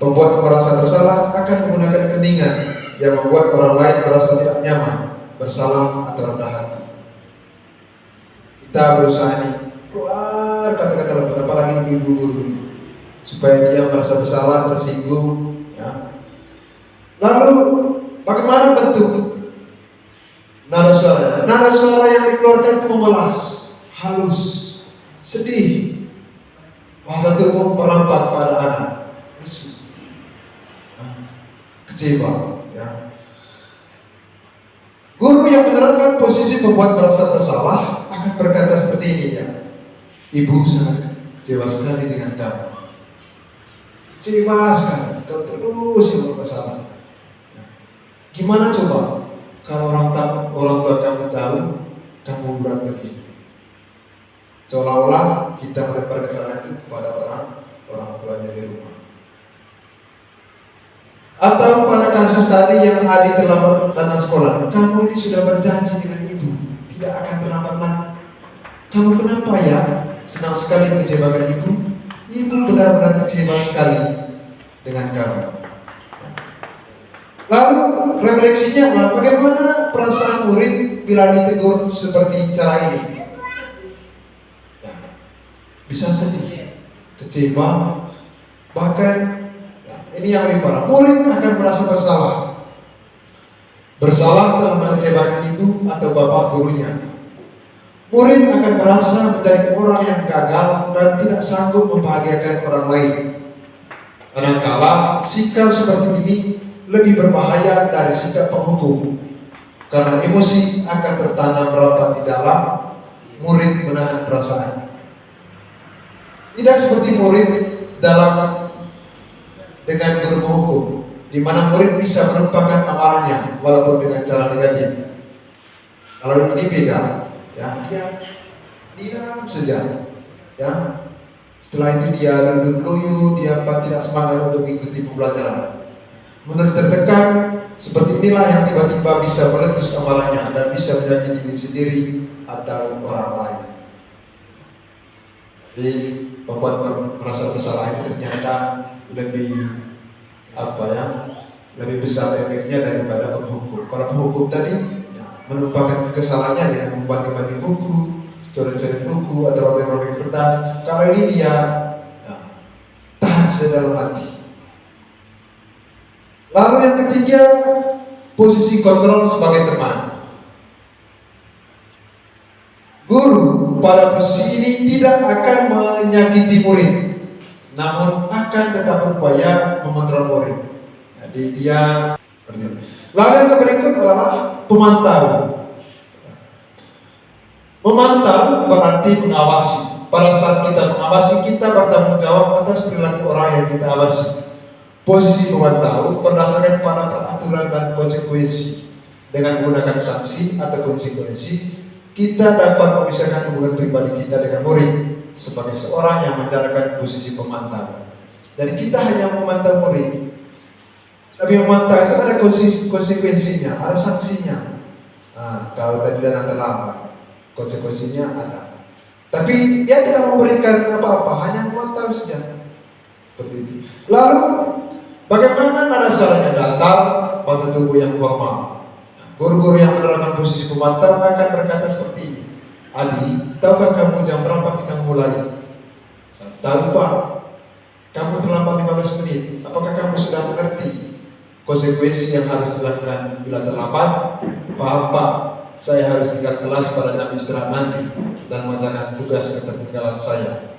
pembuat merasa bersalah akan menggunakan keningan yang membuat orang lain merasa tidak nyaman, bersalah atau rendah hati. Kita berusaha nih keluar kata-kata lembut, apalagi ibu guru supaya dia merasa bersalah, tersinggung. Ya. Lalu bagaimana bentuk nada suara? Nada suara yang dikeluarkan itu memelas, halus, sedih, bahasa tubuh merambat pada anak, kecewa. Ya. Guru yang menerapkan posisi membuat merasa bersalah akan berkata seperti ini, ya. Ibu sangat kecewa sekali dengan kamu. Kecewa sekali, kau terus yang bermasalah. Ya. Gimana coba kalau orang tua kamu tahu kamu berat begini? Seolah-olah kita melempar kesalahan itu kepada orang tuanya di rumah. Atau pada kasus tadi yang adik terlambat datang sekolah, kamu ini sudah berjanji dengan ibu tidak akan terlambat lagi. Kamu kenapa ya senang sekali mengecewakan ibu? Ibu benar-benar kecewa sekali dengan kamu. Lalu refleksinya, bagaimana perasaan murid bila ditegur seperti cara ini? Bisa sedih, kecewa, bahkan ini yang lebih parah, murid akan merasa bersalah telah mengecewakan ibu atau bapak gurunya. Murid akan merasa menjadi orang yang gagal dan tidak sanggup membahagiakan orang lain. Kadangkala sikap seperti ini lebih berbahaya dari sikap penghukum, karena emosi akan tertanam rapat di dalam murid menahan perasaan. Tidak seperti murid dengan guru penghukum, di mana murid bisa menumpahkan amarahnya walaupun dengan cara negatif. Kalau ini beda, ya, dia diam saja, ya. Setelah itu dia lulu-lulu, dia tidak semangat untuk mengikuti pembelajaran. Menurut tertekan, seperti inilah yang tiba-tiba bisa meletus amarahnya dan bisa menyakiti diri sendiri atau orang lain. Jadi membuat merasa bersalah ini ternyata lebih lebih besar efeknya daripada penghukum. Kalau penghukum tadi menumpahkan kesalahannya dengan membagi-bagi buku, coret-coret buku atau robek-robek kertas. Kalau ini dia tahan sedalam hati. Lalu yang ketiga, posisi kontrol sebagai teman. Guru pada posisi ini tidak akan menyakiti murid, namun akan tetap berupaya mengontrol murid. Jadi dia seperti itu. Lalu yang berikut adalah pemantau. Memantau berarti mengawasi. Pada saat kita mengawasi, kita bertanggung jawab atas perilaku orang yang kita awasi. Posisi memantau berdasarkan pada peraturan dan konsekuensi. Dengan menggunakan sanksi atau konsekuensi, kita dapat memisahkan hubungan pribadi kita dengan murid sebagai seorang yang menjalankan posisi pemantau. Jadi kita hanya memantau murid. Tapi memantau itu ada konsekuensinya, ada sanksinya. Kalau tadi dana terlambat, konsekuensinya ada. Tapi dia tidak memberikan apa-apa, hanya memantau saja. Seperti itu. Lalu, bagaimana nada suaranya datar, bahasa tubuh yang formal? Guru-guru yang menerapkan posisi pemantau akan berkata seperti ini. Adi, tahukah kamu jam berapa kita mulai? Tahu Pak. Kamu terlambat 15 menit. Apakah kamu sudah mengerti konsekuensi yang harus dilakukan bila terlambat? Paham Pak, saya harus tinggal kelas pada jam istirahat nanti dan mengerjakan tugas ketertinggalan saya.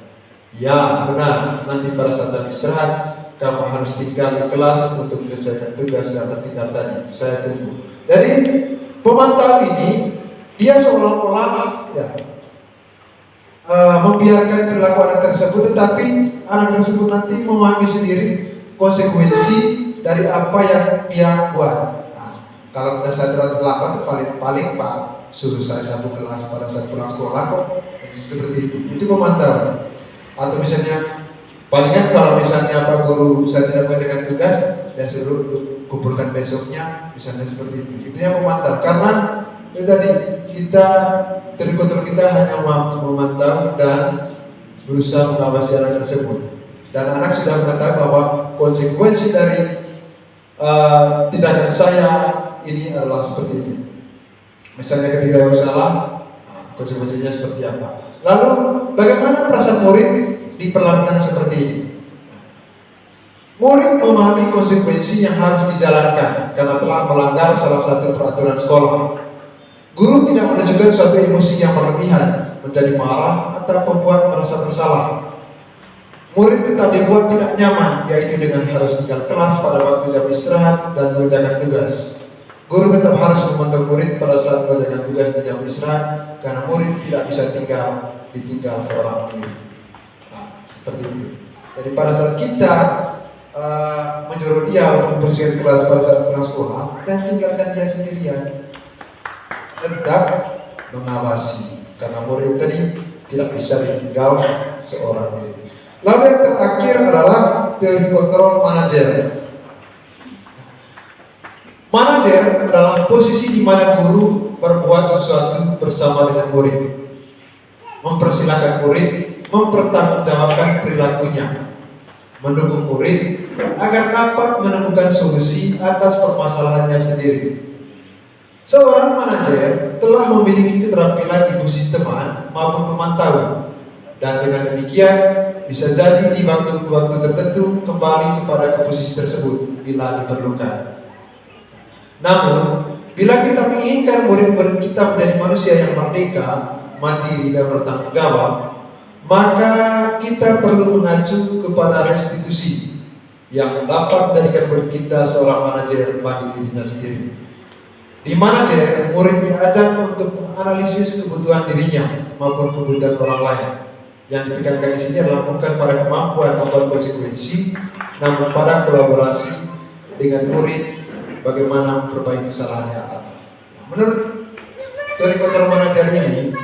Ya benar, nanti pada saat jam istirahat kamu harus tinggal di kelas untuk menyelesaikan tugas yang tertinggal tadi. Saya tunggu. Jadi pemantau ini dia seolah-olah membiarkan perilaku anak tersebut, tetapi anak tersebut nanti memahami sendiri konsekuensi dari apa yang dia buat. Kalau sudah saya terlambat, paling Pak suruh saya satu kelas pada saat pulang sekolah kok, seperti itu. Itu pemantau. Atau misalnya palingan kalau misalnya Pak Guru saya tidak mengerjakan tugas, dia suruh kumpulkan besoknya, misalnya seperti itu. Itu yang memantau. Karena itu tadi kita dari kontrol kita hanya memantau dan berusaha mengawasi anak tersebut. Dan anak sudah mengetahui bahwa konsekuensi dari tindakan saya ini adalah seperti ini. Misalnya ketika bersalah, konsekuensinya seperti apa. Lalu bagaimana perasaan murid diperlakukan seperti ini? Murid memahami konsekuensi yang harus dijalankan karena telah melanggar salah satu peraturan sekolah. Guru tidak menunjukkan suatu emosi yang berlebihan, menjadi marah atau membuat merasa bersalah. Murid tetap dibuat tidak nyaman, yaitu dengan harus tinggal kelas pada waktu jam istirahat dan mengerjakan tugas. Guru tetap harus memantau murid pada saat mengerjakan tugas di jam istirahat, karena murid tidak bisa ditinggal seorang diri. Seperti itu. Jadi pada saat kita menyuruh dia untuk membersihkan kelas pada saat pulang sekolah, dan tinggalkan dia sendirian, tetap mengawasi, karena murid tadi tidak bisa ditinggal seorang diri. Lalu yang terakhir adalah teori kontrol manajer. Manajer adalah posisi di mana guru berbuat sesuatu bersama dengan murid, mempersilahkan murid mempertanggungjawabkan perilakunya, mendukung murid agar dapat menemukan solusi atas permasalahannya sendiri. Seorang manajer telah memiliki keterampilan di posisi teman maupun pemantau, dan dengan demikian bisa jadi di waktu-waktu tertentu kembali kepada posisi tersebut bila diperlukan. Namun, bila kita menginginkan murid-murid kita menjadi manusia yang merdeka, mandiri dan bertanggung jawab, maka kita perlu mengacu kepada restitusi yang dapat menjadikan murid kita seorang manajer bagi dirinya sendiri. Di manajer, murid diajak untuk menganalisis kebutuhan dirinya maupun kebutuhan orang lain. Yang ditekankan di sini adalah bukan pada kemampuan maupun konsekuensi, namun pada kolaborasi dengan murid bagaimana memperbaiki kesalahannya. Menurut teori kontrol manajer ini,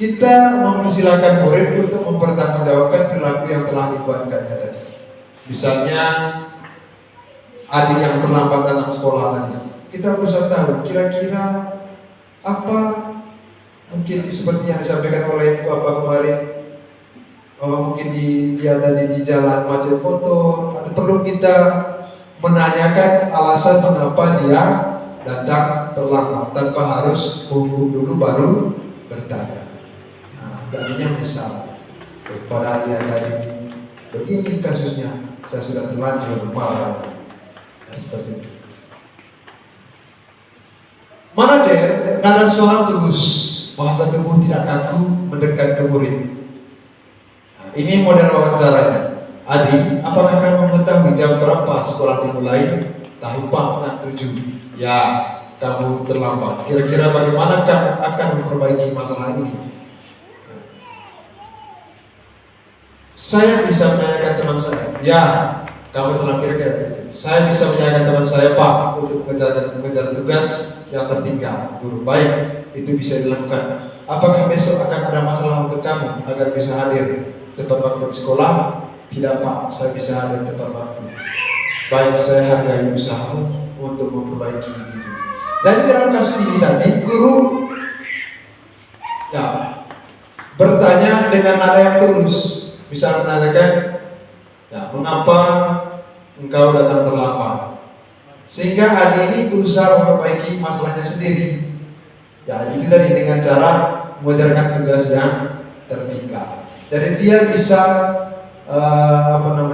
kita mempersilahkan murid untuk mempertanggungjawabkan perilaku yang telah dibuatkannya tadi. Misalnya, adik yang terlambat datang sekolah tadi, kita berusaha tahu kira-kira apa mungkin seperti yang disampaikan oleh Bapak kemarin, bahwa mungkin dia tadi di jalan macet motor, atau perlu kita menanyakan alasan mengapa dia datang terlambat tanpa harus hukum dulu baru bertanya. Nah, jadinya misal pada dia tadi begini kasusnya, saya sudah terlanjur marah. Seperti itu. Manajer nada suara tulus, bahasa tubuh tidak kaku, mendekat ke murid. Nah, ini model wawancaranya. Adi, apakah kamu mengetahui jam berapa sekolah dimulai? Tahu Pak, setengah 7. Ya, kamu terlambat. Kira-kira bagaimana kamu akan memperbaiki masalah ini? Saya bisa menanyakan teman saya. Ya, kamu telah kira-kira gitu. Saya bisa menanyakan teman saya, Pak, untuk mengejar tugas yang tertinggal. Guru, baik, itu bisa dilakukan. Apakah besok akan ada masalah untuk kamu agar bisa hadir tepat waktu di sekolah? Tidak, Pak, saya bisa hadir tepat waktu. Baik, saya hargai usahamu untuk memperbaiki ini. Dan dalam kasus ini tadi, guru ya bertanya dengan nada yang tulus. Bisa menanyakan, ya, mengapa engkau datang terlambat? Sehingga hari ini berusaha memperbaiki masalahnya sendiri. Ya, itu tadi dengan cara mengerjakan tugas yang tertinggal. Jadi dia bisa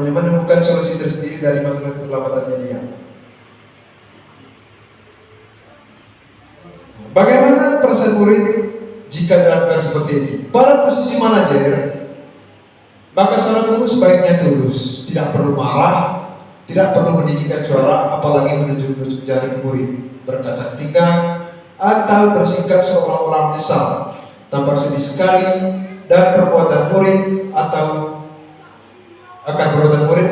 menemukan solusi tersendiri dari masalah keterlambatannya dia. Bagaimana perasaan murid jika dilakukan seperti ini? Pada posisi manajer, maka seorang guru sebaiknya tulus, tidak perlu marah, tidak perlu meninggikan suara, apalagi menunjuk-nunjuk jari ke murid, berkaca pinggang, atau bersikap seolah-olah menyesal, tampak sedih sekali, dan perbuatan murid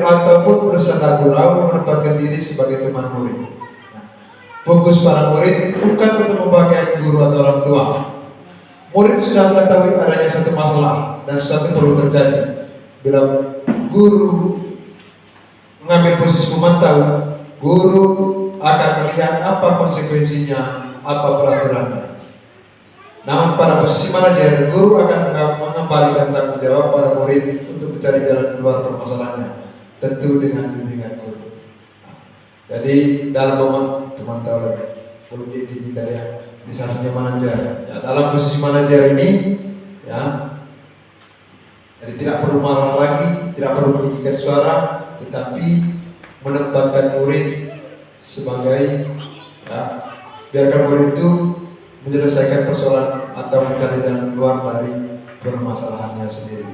ataupun bersandar gurau menempatkan diri sebagai teman murid. Nah, fokus para murid bukan untuk membahagiakan guru atau orang tua. Murid sudah mengetahui adanya satu masalah dan sesuatu perlu terjadi. Bila guru mengambil posisi memantau, guru akan melihat apa konsekuensinya, apa peraturannya. Namun pada posisi manajer, guru akan mengembalikan tanggung jawab pada murid untuk mencari jalan keluar permasalahannya, tentu dengan bimbingan guru. Nah, jadi dalam memantau belum di tadi ya, seharusnya manajer. Ya, dalam posisi manajer ini, ya, jadi tidak perlu marah lagi, tidak perlu meninggikan suara, tetapi menempatkan murid sebagai, ya, biarkan murid itu menyelesaikan persoalan atau mencari jalan keluar dari permasalahannya sendiri.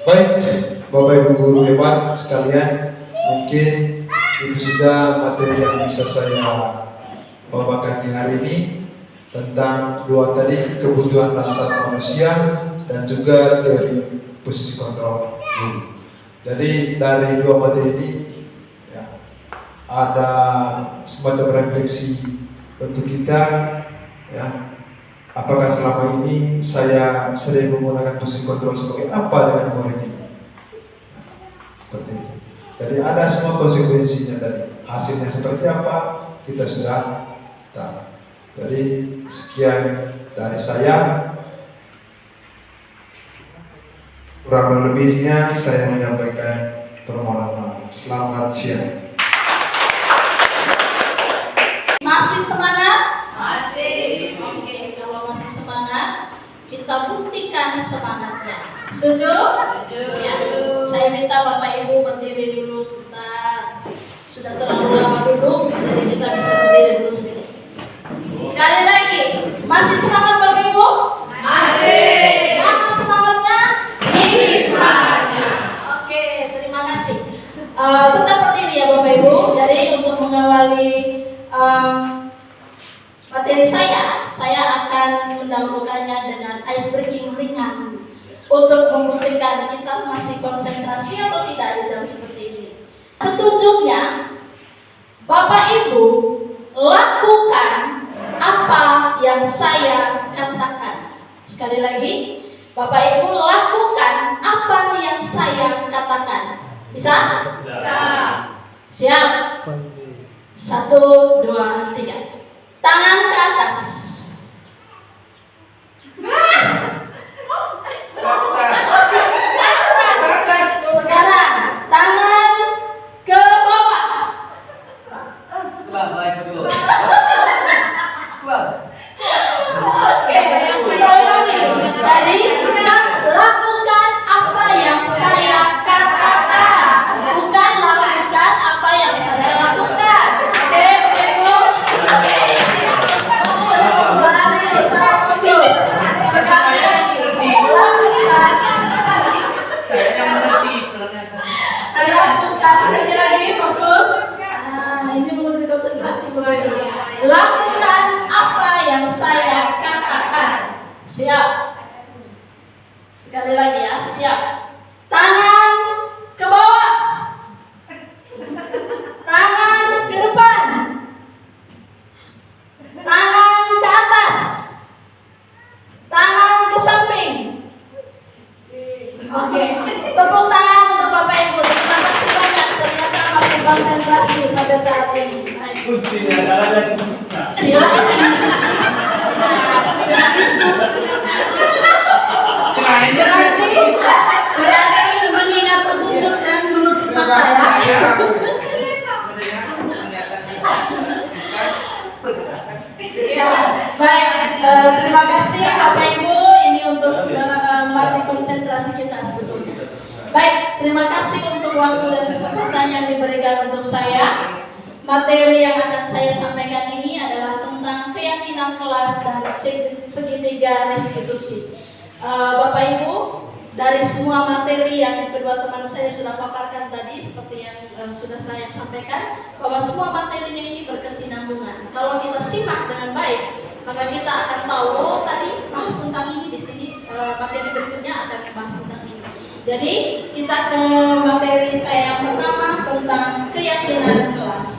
Baik, Bapak Ibu guru hebat sekalian, mungkin itu saja materi yang bisa saya bawakan di hari ini tentang dua tadi, kebutuhan dasar manusia dan juga teori posisi kontrol guru. Jadi dari dua materi ini, ya, ada semacam refleksi untuk kita, ya, apakah selama ini saya sering menggunakan posisi kontrol sebagai apa dengan murid ini? Nah, seperti itu. Jadi ada semua konsekuensinya tadi. Hasilnya seperti apa kita sudah tahu. Jadi sekian dari saya. Kurang lebihnya saya menyampaikan permohonan maaf. Selamat siang. Masih semangat? Masih. Oke, kalau masih semangat, kita buktikan semangatnya. Setuju? Setuju. Ya. Saya minta Bapak Ibu berdiri dulu sebentar. Sudah terlalu lama duduk, jadi kita bisa berdiri dulu sedikit. Sekali lagi, masih semangat Bapak Ibu? Masih. Mana semangatnya? Ini semangatnya. Oke, terima kasih. Tetap berdiri ya Bapak Ibu. Jadi untuk mengawali materi saya akan mendahulukannya dengan ice breaking ringan untuk membuktikan kita masih konsentrasi atau tidak di jam seperti ini. Petunjuknya, Bapak Ibu lakukan apa yang saya katakan. Sekali lagi, Bapak Ibu lakukan apa yang saya katakan. Bisa? Bisa. Siap? 1, 2, 3. Tangan ke atas. Sekarang tangan ke bawah. Oke, sekali lagi. Jadi lakukan apa yang saya katakan, bukan lakukan apa yang saya lakukan. Oke, bagus. Mari kita fokus. Sekali lagi, lakukan. Lakukan lagi fokus. Ini menguji konsentrasi mulai. Lakukan apa yang saya katakan. Siap. Sekali lagi ya, siap. Tangan ke bawah. Tangan ke depan. Tangan ke atas. Tangan ke samping. Oke, tepuk tangan untuk Bapak Ibu. Terima kasih banyak. Ternyata masih konsentrasi sampai saat ini. Kuncinya adalah dari pesiksa. Silakan. Berarti mengingat petunjuk dan menutup mata ya. Ya, baik. Terima kasih Bapak Ibu. Ini untuk mati konsentrasi kita sebetulnya. Baik, terima kasih untuk waktu dan kesempatan yang diberikan untuk saya. Materi yang akan saya sampaikan ini adalah tentang keyakinan kelas dan segitiga restitusi. Bapak Ibu, dari semua materi yang kedua teman saya sudah paparkan tadi, seperti yang sudah saya sampaikan, bahwa semua materinya ini berkesinambungan. Kalau kita simak dengan baik, maka kita akan tahu, oh tadi bahas tentang ini di sini, materi berikutnya akan bahas tentang ini. Jadi kita ke materi saya yang pertama tentang keyakinan kelas.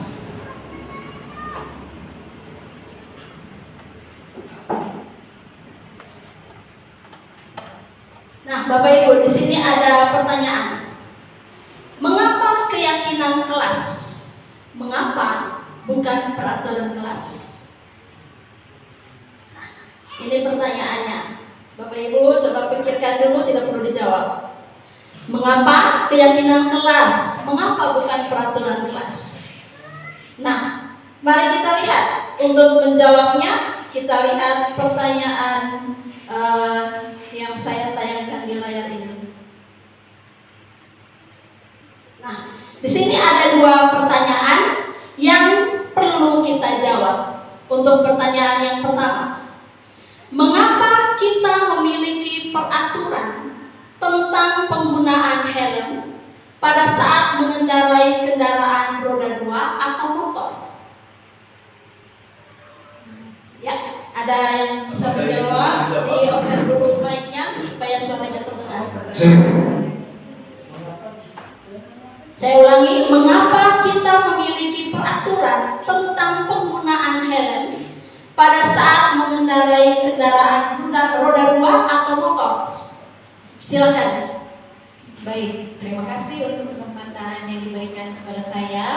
Nah, Bapak Ibu, di sini ada pertanyaan. Mengapa keyakinan kelas? Mengapa bukan peraturan kelas? Nah, ini pertanyaannya. Bapak Ibu coba pikirkan dulu, tidak perlu dijawab. Mengapa keyakinan kelas? Mengapa bukan peraturan kelas? Nah, mari kita lihat. Untuk menjawabnya, kita lihat pertanyaan yang saya tayangkan di layar ini. Nah, di sini ada dua pertanyaan yang perlu kita jawab. Untuk pertanyaan yang pertama, mengapa kita memiliki peraturan tentang penggunaan helm pada saat mengendarai kendaraan roda 2 atau motor? Ya, ada yang bisa menjawab? Di open dulu mic-nya supaya suaranya terdengar. Saya ulangi, mengapa kita memiliki peraturan tentang penggunaan helm pada saat mengendarai kendaraan roda 2 atau motor? Silakan. Baik, terima kasih untuk kesempatan yang diberikan kepada saya.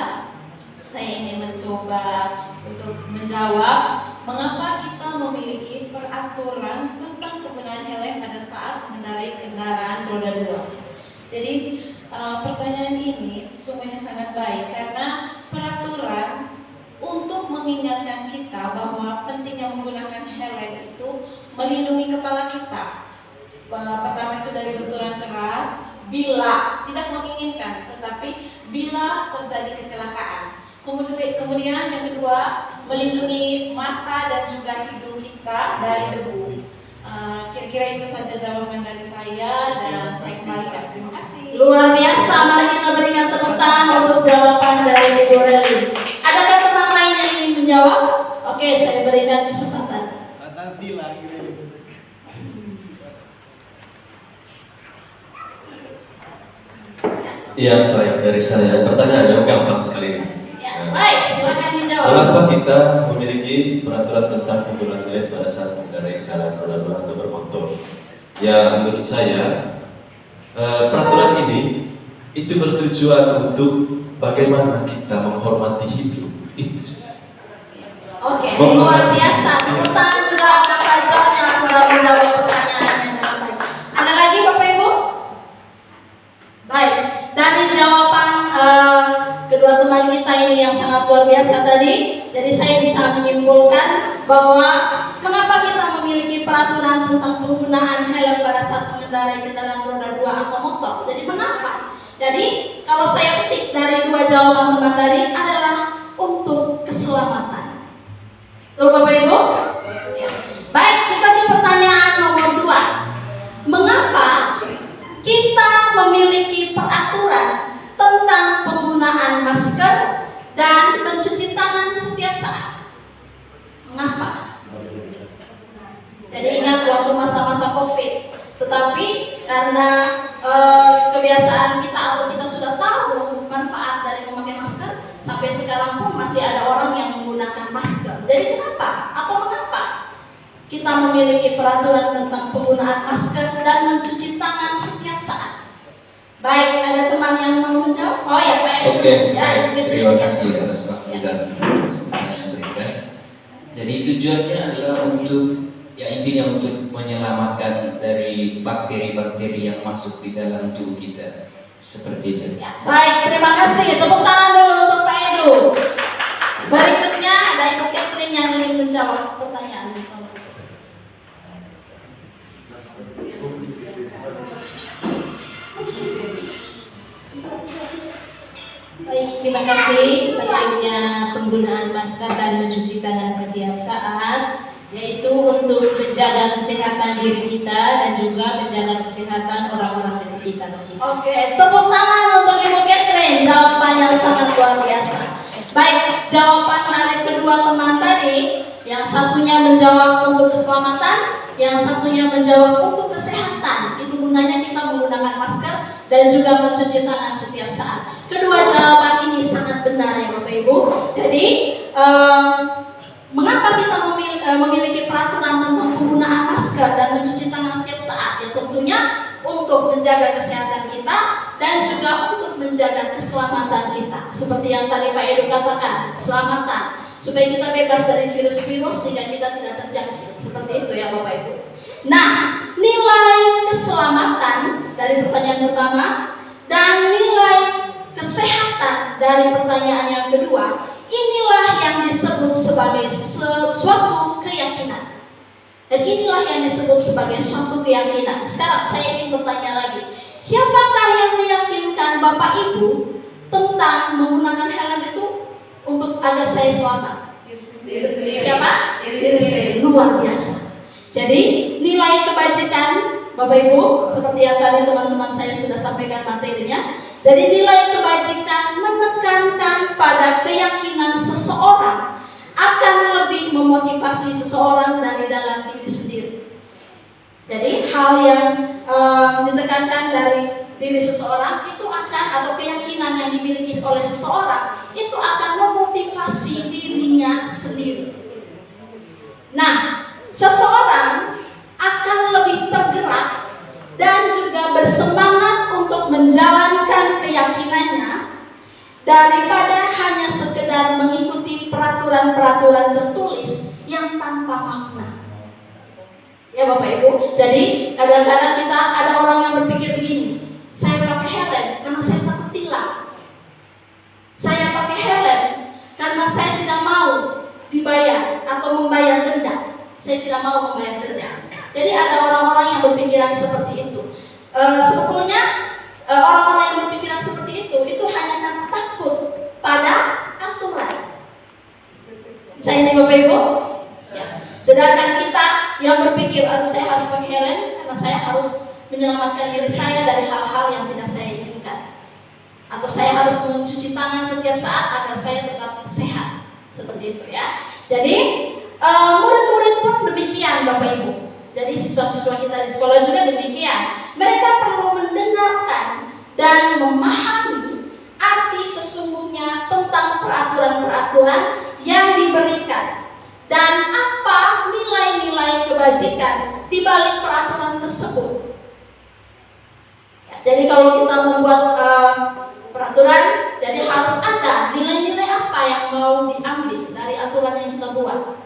Saya ingin mencoba untuk menjawab mengapa kita memiliki peraturan tentang penggunaan helm pada saat mengendarai kendaraan roda 2. Jadi pertanyaan ini sesungguhnya sangat baik karena peraturan untuk mengingatkan kita bahwa pentingnya menggunakan helm itu melindungi kepala kita. Pertama itu dari benturan keras bila tidak menginginkan, tetapi bila terjadi kecelakaan. Kemudian yang kedua, melindungi mata dan juga hidung kita dari debu. Kira-kira itu saja jawaban dari saya dan saya kembalikan. Terima kasih. Luar biasa, mari kita berikan tepuk tangan untuk jawaban dari Bu Reli. Adakah teman lain yang ingin menjawab? Oke, saya berikan kesempatan. Nanti lagi. Iya, baik, dari saya. Pertanyaannya gampang sekali ini. Ya, baik, silakan dijawab. Mengapa kita memiliki peraturan tentang penggunaan helm pada saat mengendarai kendaraan roda 2 atau bermotor? Ya, menurut saya peraturan ini itu bertujuan untuk bagaimana kita menghormati hidup itu saja. Oke, luar biasa. Tepuk tangan juga untuk Pak John yang sudah menjawab pertanyaannya dengan baik. Ada lagi Bapak Ibu? Baik, dari jawaban kedua teman kita ini yang sangat luar biasa tadi, jadi saya bisa menyimpulkan bahwa mengapa kita memiliki peraturan tentang penggunaan helm pada saat mengendarai kendaraan roda 2 atau motor. Jadi mengapa? Jadi kalau saya petik dari dua jawaban teman tadi adalah untuk keselamatan. Betul Bapak Ibu? Ya. Baik, kita di pertanyaan nomor 2. Mengapa kita memiliki peraturan tentang penggunaan masker dan mencuci tangan setiap saat? Mengapa? Jadi ingat waktu masa-masa COVID, tetapi karena kebiasaan kita atau kita sudah tahu manfaat dari memakai masker, sampai sekarang pun masih ada orang yang menggunakan masker. Jadi kenapa atau mengapa kita memiliki peraturan tentang penggunaan masker dan mencuci tangan setiap saat? Baik, ada teman yang mau menjawab? Oh ya, Pak. Oke, Ya, terima kasih atas waktu dan kesempatan yang diberikan. Jadi tujuannya adalah untuk, ya intinya untuk menyelamatkan dari bakteri-bakteri yang masuk di dalam tubuh kita. Seperti itu. Ya, baik, terima kasih. Tepuk tangan dulu untuk Pak Edu. Berikutnya ada Ibu Catherine yang ingin menjawab pertanyaan. Baik, terima kasih. Pentingnya penggunaan masker dan mencuci tangan setiap saat, yaitu untuk menjaga kesehatan diri kita dan juga menjaga kesehatan orang-orang di sekitar kita. Oke, tepuk tangan untuk Ibu Catherine. Jawabannya sangat luar biasa. Baik, jawaban dari kedua teman tadi, yang satunya menjawab untuk keselamatan, yang satunya menjawab untuk kesehatan. Itu gunanya kita menggunakan masker dan juga mencuci tangan setiap saat. Kedua jawaban ini sangat benar ya Bapak Ibu. Jadi mengapa kita memiliki peraturan tentang penggunaan masker dan mencuci tangan setiap saat? Ya tentunya untuk menjaga kesehatan kita dan juga untuk menjaga keselamatan kita. Seperti yang tadi Pak Edu katakan, keselamatan supaya kita bebas dari virus-virus sehingga kita tidak terjangkit. Seperti itu ya Bapak Ibu. Nah, nilai keselamatan dari pertanyaan pertama dan nilai kesehatan dari pertanyaan yang kedua, inilah yang disebut sebagai suatu keyakinan. Dan inilah yang disebut sebagai suatu keyakinan. Sekarang saya ingin bertanya lagi, siapakah yang meyakinkan Bapak Ibu tentang menggunakan helm itu untuk agar saya selamat? Siapa? Diri sendiri. Luar biasa. Jadi nilai kebajikan Bapak Ibu, seperti yang tadi teman-teman saya sudah sampaikan materinya. Jadi nilai kebajikan menekankan pada keyakinan seseorang akan lebih memotivasi seseorang dari dalam diri sendiri. Jadi hal yang ditekankan dari diri seseorang itu akan, atau keyakinan yang dimiliki oleh seseorang itu akan memotivasi dirinya sendiri. Nah, seseorang akan lebih tergerak dan juga bersemangat untuk menjalankan keyakinannya daripada hanya sekedar mengikuti peraturan-peraturan tertulis yang tanpa makna. Ya Bapak Ibu, jadi kadang-kadang kita ada orang yang berpikir begini, saya pakai helm karena saya takut tilang. Saya pakai helm karena saya tidak mau dibayar atau membayar denda. Saya tidak mau membayar denda. Jadi ada orang-orang yang berpikiran seperti itu. Sebetulnya orang-orang yang berpikiran seperti itu hanya karena takut pada aturan. Saya ini Bapak Ibu. Ya. Sedangkan kita yang berpikir, saya harus pakai helm karena saya harus menyelamatkan diri saya dari hal-hal yang tidak saya inginkan. Atau saya harus mencuci tangan setiap saat agar saya tetap sehat. Seperti itu ya. Jadi murid-murid pun demikian Bapak Ibu. Jadi siswa-siswa kita di sekolah juga demikian. Mereka perlu mendengarkan dan memahami arti sesungguhnya tentang peraturan-peraturan yang diberikan dan apa nilai-nilai kebajikan di balik peraturan tersebut. Ya, jadi kalau kita membuat peraturan, Jadi harus ada nilai-nilai apa yang mau diambil dari aturan yang kita buat.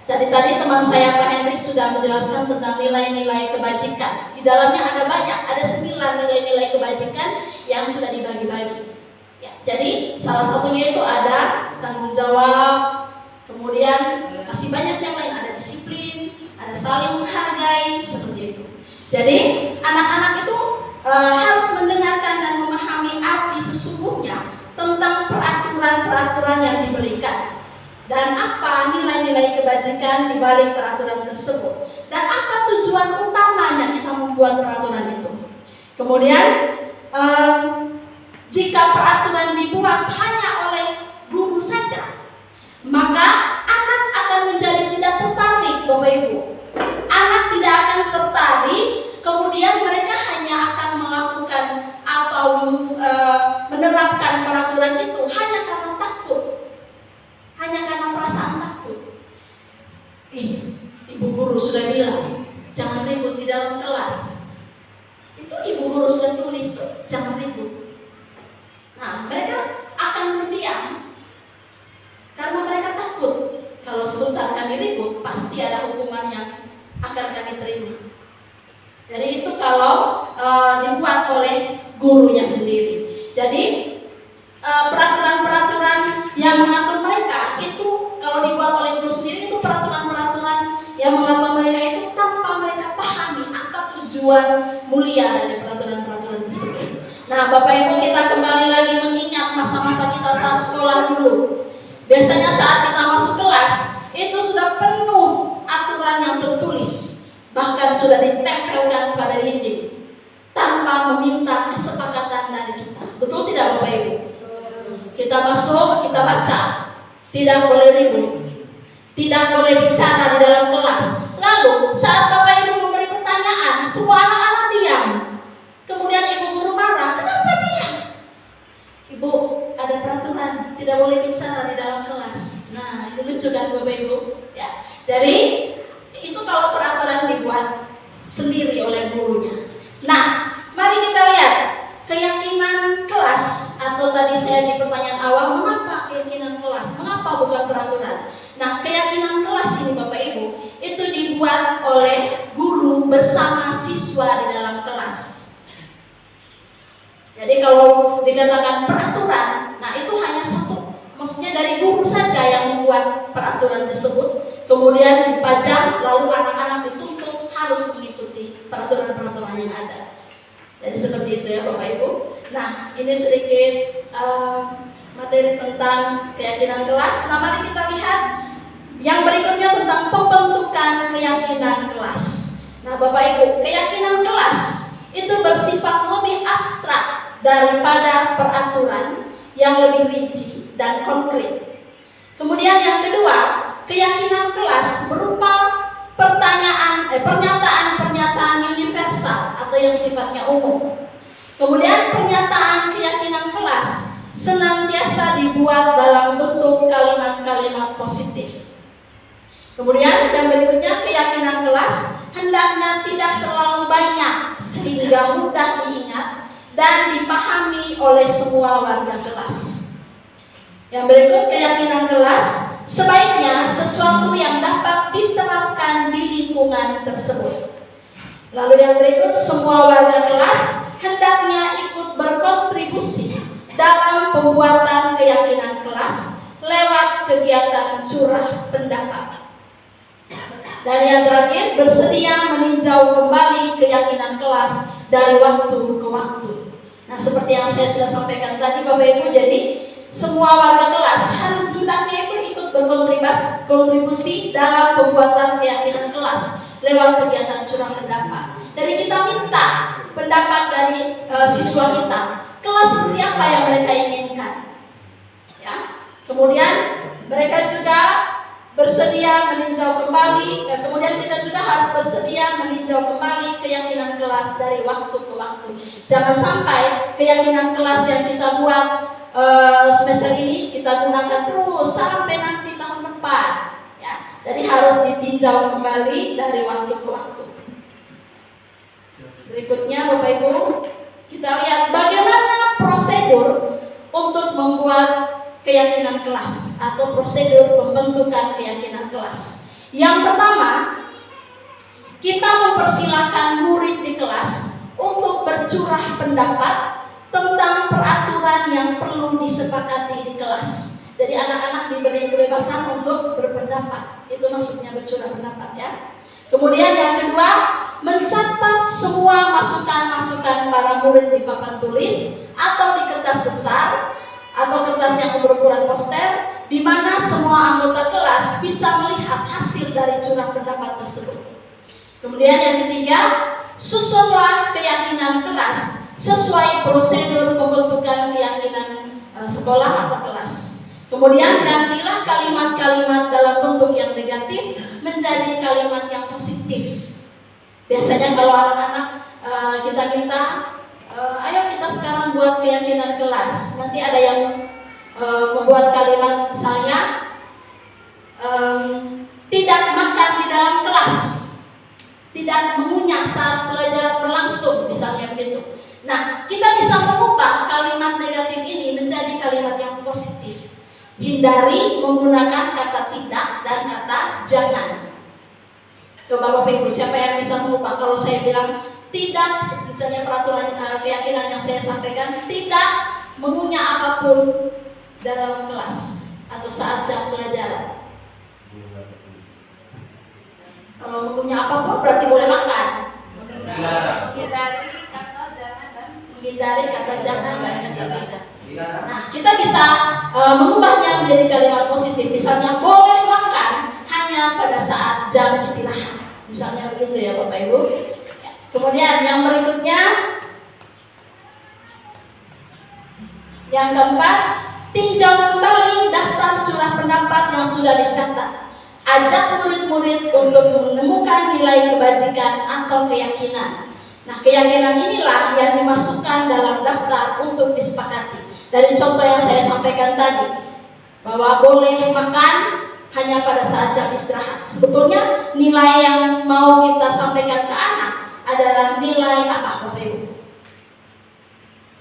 Jadi tadi teman saya Pak Hendrik sudah menjelaskan tentang nilai-nilai kebajikan. Di dalamnya ada banyak, ada 9 nilai-nilai kebajikan yang sudah dibagi-bagi. Ya, jadi salah satunya itu ada tanggung jawab, kemudian masih banyak yang lain, ada disiplin, ada saling menghargai, seperti itu. Jadi anak-anak itu harus mendengarkan dan memahami arti sesungguhnya tentang peraturan-peraturan yang diberikan. Dan apa nilai-nilai kebajikan di balik peraturan tersebut, dan apa tujuan utamanya kita membuat peraturan itu. Kemudian jika peraturan dibuat hanya oleh guru saja, maka anak akan menjadi tidak tertarik, Bapak Ibu. Anak tidak akan tertarik, kemudian mereka hanya akan melakukan atau menerapkan peraturan itu hanya karena takut. Hanya karena perasaan takut. Ibu guru sudah bilang jangan ribut di dalam kelas. Itu ibu guru sudah tulis tuh, jangan ribut. Nah, mereka akan berdiam karena mereka takut kalau sebentar kami ribut pasti ada hukuman yang akan kami terima. Jadi itu kalau dibuat oleh gurunya sendiri. Jadi peraturan-peraturan yang mengatur mereka itu kalau dibuat oleh guru sendiri itu peraturan-peraturan yang mengatur mereka itu tanpa mereka pahami apa tujuan mulia dari peraturan-peraturan tersebut. Nah, Bapak Ibu, kita kembali lagi mengingat masa-masa kita saat sekolah dulu. Biasanya saat kita masuk kelas itu sudah penuh aturan yang tertulis, bahkan sudah ditempelkan pada dinding tanpa meminta kesepakatan dari kita. Betul tidak, Bapak Ibu? Kita masuk, kita baca, tidak boleh ribut, tidak boleh bicara di dalam kelas. Lalu saat Bapak Ibu memberi pertanyaan, semua anak-anak diam. Kemudian ibu guru marah, kenapa diam? Ibu, ada peraturan, tidak boleh bicara di dalam kelas. Nah, ini lucu kan Bapak Ibu? Ya. Jadi itu kalau peraturan dibuat sendiri oleh gurunya. Nah, mari kita lihat keyakinan kelas. Atau tadi saya di pertanyaan awal, mengapa keyakinan kelas? Mengapa bukan peraturan? Nah, keyakinan kelas ini Bapak Ibu, itu dibuat oleh guru bersama siswa di dalam kelas. Jadi kalau dikatakan peraturan, nah itu hanya satu. Maksudnya dari guru saja yang membuat peraturan tersebut, kemudian dipajang, lalu anak-anak dituntut harus mengikuti peraturan-peraturan yang ada. Jadi seperti itu ya Bapak Ibu. Nah, ini sedikit materi tentang keyakinan kelas. Nah, mari kita lihat yang berikutnya tentang pembentukan keyakinan kelas. Nah, Bapak Ibu, keyakinan kelas itu bersifat lebih abstrak daripada peraturan yang lebih rinci dan konkret. Kemudian yang kedua, keyakinan kelas berupa pernyataan-pernyataan universal atau yang sifatnya umum. Kemudian pernyataan keyakinan kelas senantiasa dibuat dalam bentuk kalimat-kalimat positif. Kemudian yang berikutnya, keyakinan kelas hendaknya tidak terlalu banyak sehingga mudah diingat dan dipahami oleh semua warga kelas. Yang berikut, keyakinan kelas sebaiknya sesuatu yang dapat diterapkan di lingkungan tersebut. Lalu yang berikut, semua warga kelas hendaknya ikut berkontribusi dalam pembuatan keyakinan kelas lewat kegiatan curah pendapat. Dan yang terakhir, bersedia meninjau kembali keyakinan kelas dari waktu ke waktu. Nah, seperti yang saya sudah sampaikan tadi Bapak Ibu, jadi semua warga kelas hendaknya itu ikut berkontribusi dalam pembuatan keyakinan kelas lewat kegiatan curah pendapat. Jadi kita minta pendapat dari siswa kita, kelas seperti apa yang mereka inginkan. Ya. Kemudian mereka juga bersedia meninjau kembali, kemudian kita juga harus bersedia meninjau kembali keyakinan kelas dari waktu ke waktu. Jangan sampai keyakinan kelas yang kita buat semester ini kita gunakan terus sampai nanti tahun depan. Ya, jadi harus ditinjau kembali dari waktu ke waktu. Berikutnya Bapak Ibu, kita lihat bagaimana prosedur untuk membuat keyakinan kelas atau prosedur pembentukan keyakinan kelas. Yang pertama, kita mempersilahkan murid di kelas untuk bercurah pendapat tentang peraturan yang perlu disepakati di kelas. Jadi anak-anak diberi kebebasan untuk berpendapat. Itu maksudnya bercurah pendapat ya. Kemudian yang kedua, mencatat semua masukan-masukan para murid di papan tulis atau di kertas besar atau kertas yang berukuran poster, di mana semua anggota kelas bisa melihat hasil dari curah pendapat tersebut. Kemudian yang ketiga, susunlah keyakinan kelas sesuai prosedur pembentukan keyakinan sekolah atau kelas. Kemudian gantilah kalimat-kalimat dalam bentuk yang negatif menjadi kalimat yang positif. Biasanya kalau anak-anak kita minta, ayo kita sekarang buat keyakinan kelas. Nanti ada yang membuat kalimat misalnya, tidak makan di dalam kelas, tidak mengunyah saat pelajaran berlangsung, misalnya begitu. Nah, kita bisa mengubah kalimat negatif ini menjadi kalimat yang positif. Hindari menggunakan kata tidak dan kata jangan. Coba Bapak Ibu, siapa yang bisa mengubah? Kalau saya bilang tidak, misalnya peraturan keyakinan yang saya sampaikan, tidak mengunyah apapun dalam kelas atau saat jam pelajaran. Kalau mengunyah apapun berarti boleh makan. Menghindari kata jangan dan kata tidak. Nah, kita bisa mengubahnya menjadi kalimat positif. Misalnya, boleh makan hanya pada saat jam istirahat. Misalnya begitu ya Bapak Ibu. Kemudian yang berikutnya, yang keempat, tinjau kembali daftar curah pendapat yang sudah dicatat. Ajak murid-murid untuk menemukan nilai kebajikan atau keyakinan. Nah, keyakinan inilah yang dimasukkan dalam daftar untuk disepakati. Dari contoh yang saya sampaikan tadi, bahwa boleh makan hanya pada saat jam istirahat. Sebetulnya nilai yang mau kita sampaikan ke anak adalah nilai apa, Bapak Ibu?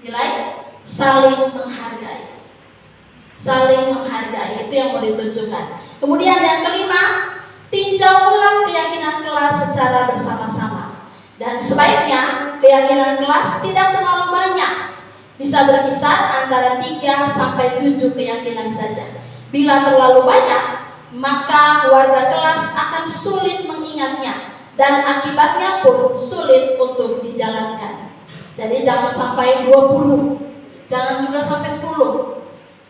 Nilai saling menghargai. Saling menghargai, itu yang mau ditunjukkan. Kemudian yang kelima, tinjau ulang keyakinan kelas secara bersama-sama. Dan sebaiknya keyakinan kelas tidak terlalu banyak. Bisa berkisar antara 3 sampai 7 keyakinan saja. Bila terlalu banyak, maka warga kelas akan sulit mengingatnya dan akibatnya pun sulit untuk dijalankan. Jadi jangan sampai 20, jangan juga sampai 10.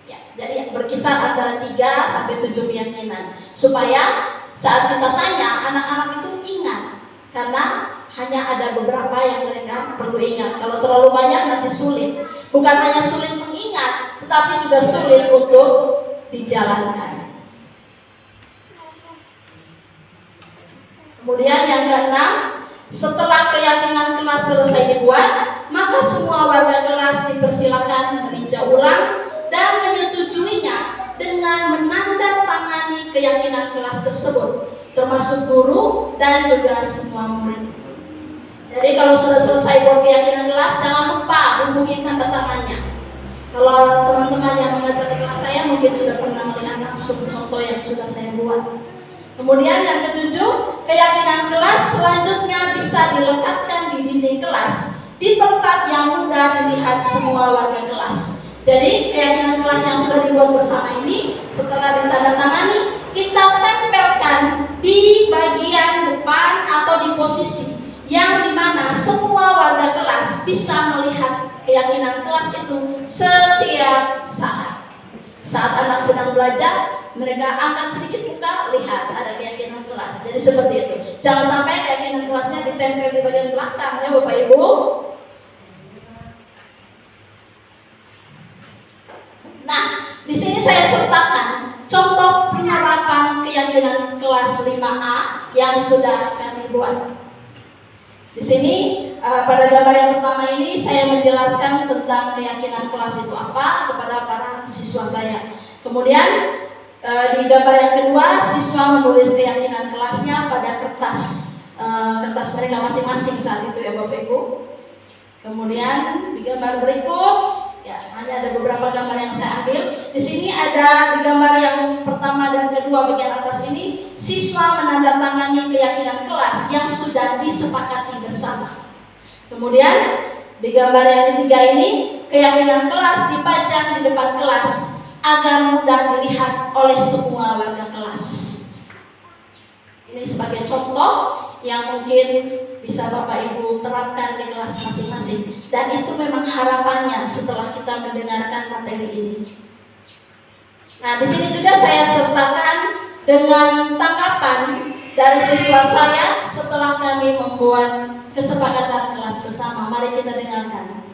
Ya, jadi berkisar antara 3 sampai 7 keyakinan supaya saat kita tanya anak-anak itu ingat, karena hanya ada beberapa yang mereka perlu ingat. Kalau terlalu banyak nanti sulit. Bukan hanya sulit mengingat, tetapi juga sulit untuk dijalankan. Kemudian yang keenam, setelah keyakinan kelas selesai dibuat, maka semua warga kelas dipersilakan meninjau ulang dan menyetujuinya dengan menandatangani keyakinan kelas tersebut, termasuk guru dan juga semua murid. Jadi kalau sudah selesai buat keyakinan kelas, jangan lupa hubungi tanda tangannya. Kalau teman-teman yang mengajar di kelas saya mungkin sudah pernah melihat langsung contoh yang sudah saya buat. Kemudian yang ketujuh, keyakinan kelas selanjutnya bisa dilekatkan di dinding kelas di tempat yang mudah dilihat semua warga kelas. Jadi keyakinan kelas yang sudah dibuat bersama ini setelah ditandatangani, kita tempelkan di bagian depan atau di posisi yang dimana semua warga kelas bisa melihat keyakinan kelas itu setiap saat. Saat anak sedang belajar, mereka angkat sedikit muka, lihat ada keyakinan kelas. Jadi seperti itu. Jangan sampai keyakinan kelasnya ditempel di bagian belakang ya Bapak Ibu. Nah, di sini saya sertakan contoh penerapan keyakinan kelas 5A yang sudah kami buat. Di sini pada gambar yang pertama ini saya menjelaskan tentang keyakinan kelas itu apa kepada para siswa saya. Kemudian di gambar yang kedua, siswa menulis keyakinan kelasnya pada kertas mereka masing-masing saat itu ya Bapak Ibu. Kemudian di gambar berikut Ya, hanya ada beberapa gambar yang saya ambil. Di sini ada di gambar yang pertama dan kedua bagian atas ini, siswa menandatangani keyakinan kelas yang sudah disepakati bersama. Kemudian di gambar yang ketiga ini, keyakinan kelas dipajang di depan kelas agar mudah dilihat oleh semua warga kelas. Ini sebagai contoh yang mungkin bisa Bapak Ibu terapkan di kelas masing-masing, dan itu memang harapannya setelah kita mendengarkan materi ini. Nah, di sini juga saya sertakan dengan tanggapan dari siswa saya setelah kami membuat kesepakatan kelas bersama. Mari kita dengarkan.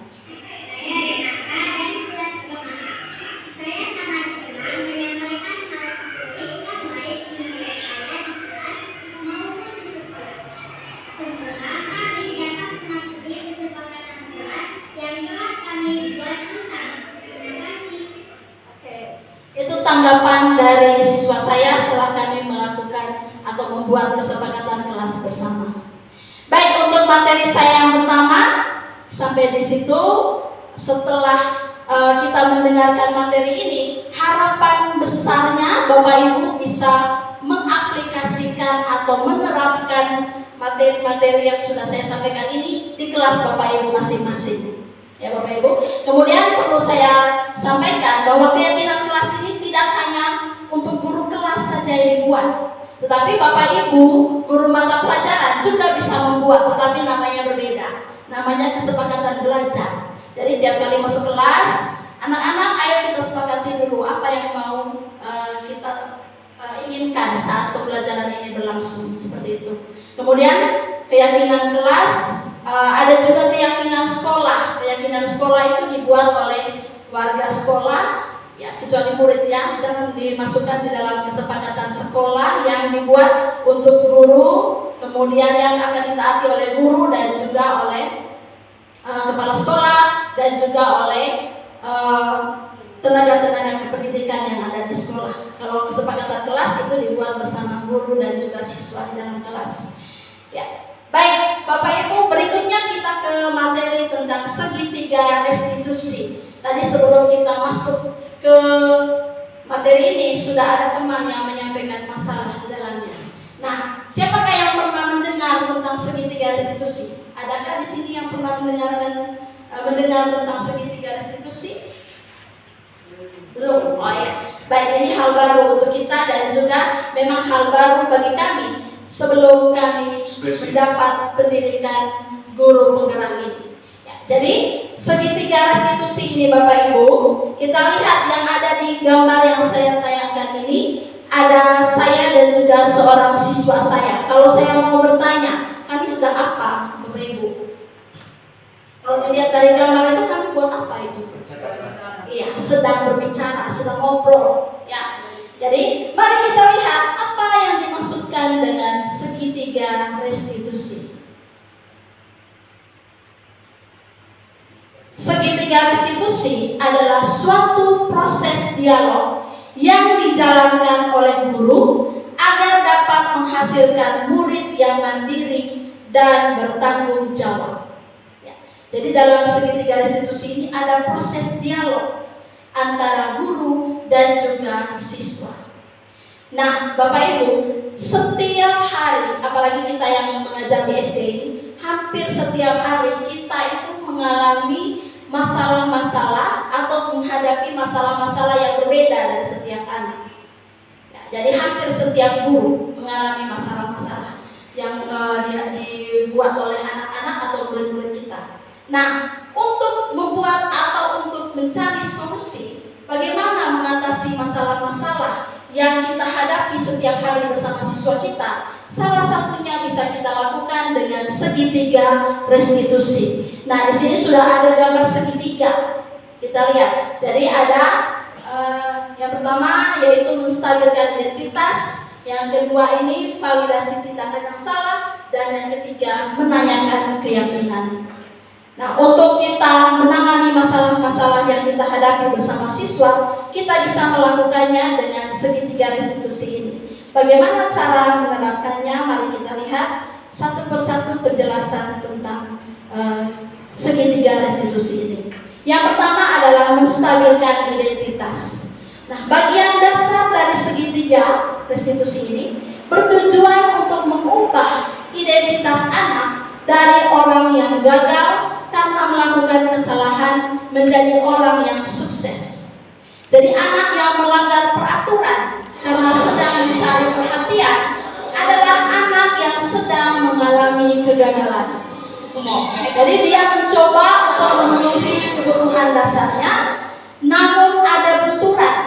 Itu tanggapan dari siswa saya setelah kami melakukan atau membuat kesepakatan kelas bersama. Baik, untuk materi saya yang pertama sampai di situ. Setelah kita mendengarkan materi ini, harapan besarnya Bapak Ibu bisa mengaplikasikan atau menerapkan materi-materi yang sudah saya sampaikan ini di kelas Bapak Ibu masing-masing. Ya Bapak Ibu. Kemudian perlu saya sampaikan bahwa keyakinan kelas ini tidak hanya untuk guru kelas saja yang dibuat, tetapi Bapak Ibu, guru mata pelajaran juga bisa membuat, tetapi namanya berbeda. Namanya kesepakatan belajar. Jadi tiap kali masuk kelas, anak-anak ayo kita sepakati dulu apa yang mau kita inginkan saat pembelajaran ini berlangsung, seperti itu. Kemudian keyakinan kelas, ada juga keyakinan sekolah. Keyakinan sekolah itu dibuat oleh warga sekolah, ya kecuali murid ya, jangan dimasukkan di dalam kesepakatan sekolah yang dibuat untuk guru, kemudian yang akan ditaati oleh guru dan juga oleh kepala sekolah dan juga oleh tenaga-tenaga kependidikan yang ada di sekolah. Kalau kesepakatan kelas itu dibuat bersama guru dan juga siswa di dalam kelas. Ya. Baik, Bapak Ibu, berikutnya kita ke materi tentang segitiga restitusi. Tadi sebelum kita masuk ke materi ini sudah ada teman yang menyampaikan masalah di dalamnya. Nah, siapakah yang pernah mendengar tentang segitiga restitusi? Adakah di sini yang pernah mendengar tentang segitiga restitusi? Belum. Oh ya. Baik, ini hal baru untuk kita dan juga memang hal baru bagi kami sebelum kami mendapat pendidikan guru penggerak ini. Ya, jadi segitiga restitusi ini Bapak Ibu, kita lihat yang ada di gambar yang saya tayangkan ini, ada saya dan juga seorang siswa saya. Kalau saya mau bertanya, kami sedang apa Bapak Ibu? Kalau dilihat dari gambar itu kami buat apa itu? Iya, sedang berbicara, sedang ngobrol. Ya, jadi mari kita lihat apa yang dimaksudkan dengan segitiga restitusi. Segitiga restitusi adalah suatu proses dialog yang dijalankan oleh guru agar dapat menghasilkan murid yang mandiri dan bertanggung jawab. Ya. Jadi dalam segitiga restitusi ini ada proses dialog antara guru dan juga siswa. Nah, Bapak Ibu, setiap hari, apalagi kita yang mengajar di SD ini, hampir setiap hari kita itu mengalami masalah-masalah atau menghadapi masalah-masalah yang berbeda dari setiap anak. Ya, jadi hampir setiap guru mengalami masalah-masalah yang dibuat oleh anak-anak atau murid-murid kita. Nah, untuk membuat atau untuk mencari solusi, bagaimana mengatasi masalah-masalah yang kita hadapi setiap hari bersama siswa kita, salah satunya bisa kita lakukan dengan segitiga restitusi. Nah, di sini sudah ada gambar segitiga. Kita lihat. Jadi ada yang pertama yaitu menstabilkan identitas, yang kedua ini validasi tindakan yang salah, dan yang ketiga menanyakan keyakinan. Nah, untuk kita menangani masalah-masalah yang kita hadapi bersama siswa, kita bisa melakukannya dengan segitiga restitusi ini. Bagaimana cara menerapkannya? Mari kita lihat satu persatu penjelasan tentang segitiga restitusi ini. Yang pertama adalah menstabilkan identitas. Nah, bagian dasar dari segitiga restitusi ini bertujuan untuk mengubah identitas anak dari orang yang gagal karena melakukan kesalahan menjadi orang yang sukses. Jadi anak yang melanggar peraturan karena sedang mencari perhatian adalah anak yang sedang mengalami kegagalan. Jadi dia mencoba untuk memenuhi kebutuhan dasarnya, namun ada benturan.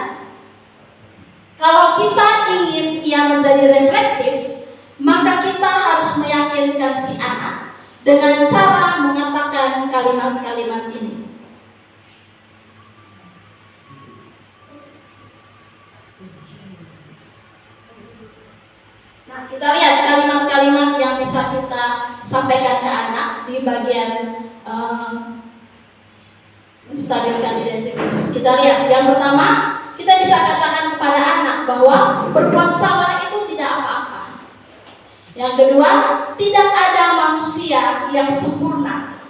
Kalau kita ingin ia menjadi reflektif, maka kita harus meyakinkan si anak dengan cara mengatakan kalimat-kalimat ini. Nah, kita lihat kalimat-kalimat yang bisa kita sampaikan ke anak di bagian menstabilkan identitas. Kita lihat, yang pertama, kita bisa katakan kepada anak bahwa berbuat salah itu tidak apa-apa. Yang kedua, tidak ada manusia yang sempurna.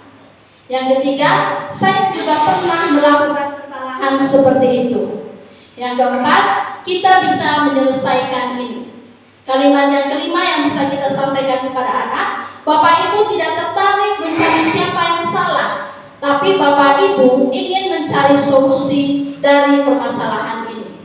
Yang ketiga, saya juga pernah melakukan kesalahan seperti itu. Yang keempat, kita bisa menyelesaikan ini. Kalimat yang kelima yang bisa kita sampaikan kepada anak, Bapak Ibu tidak tertarik mencari siapa yang salah, tapi Bapak Ibu ingin mencari solusi dari permasalahan ini.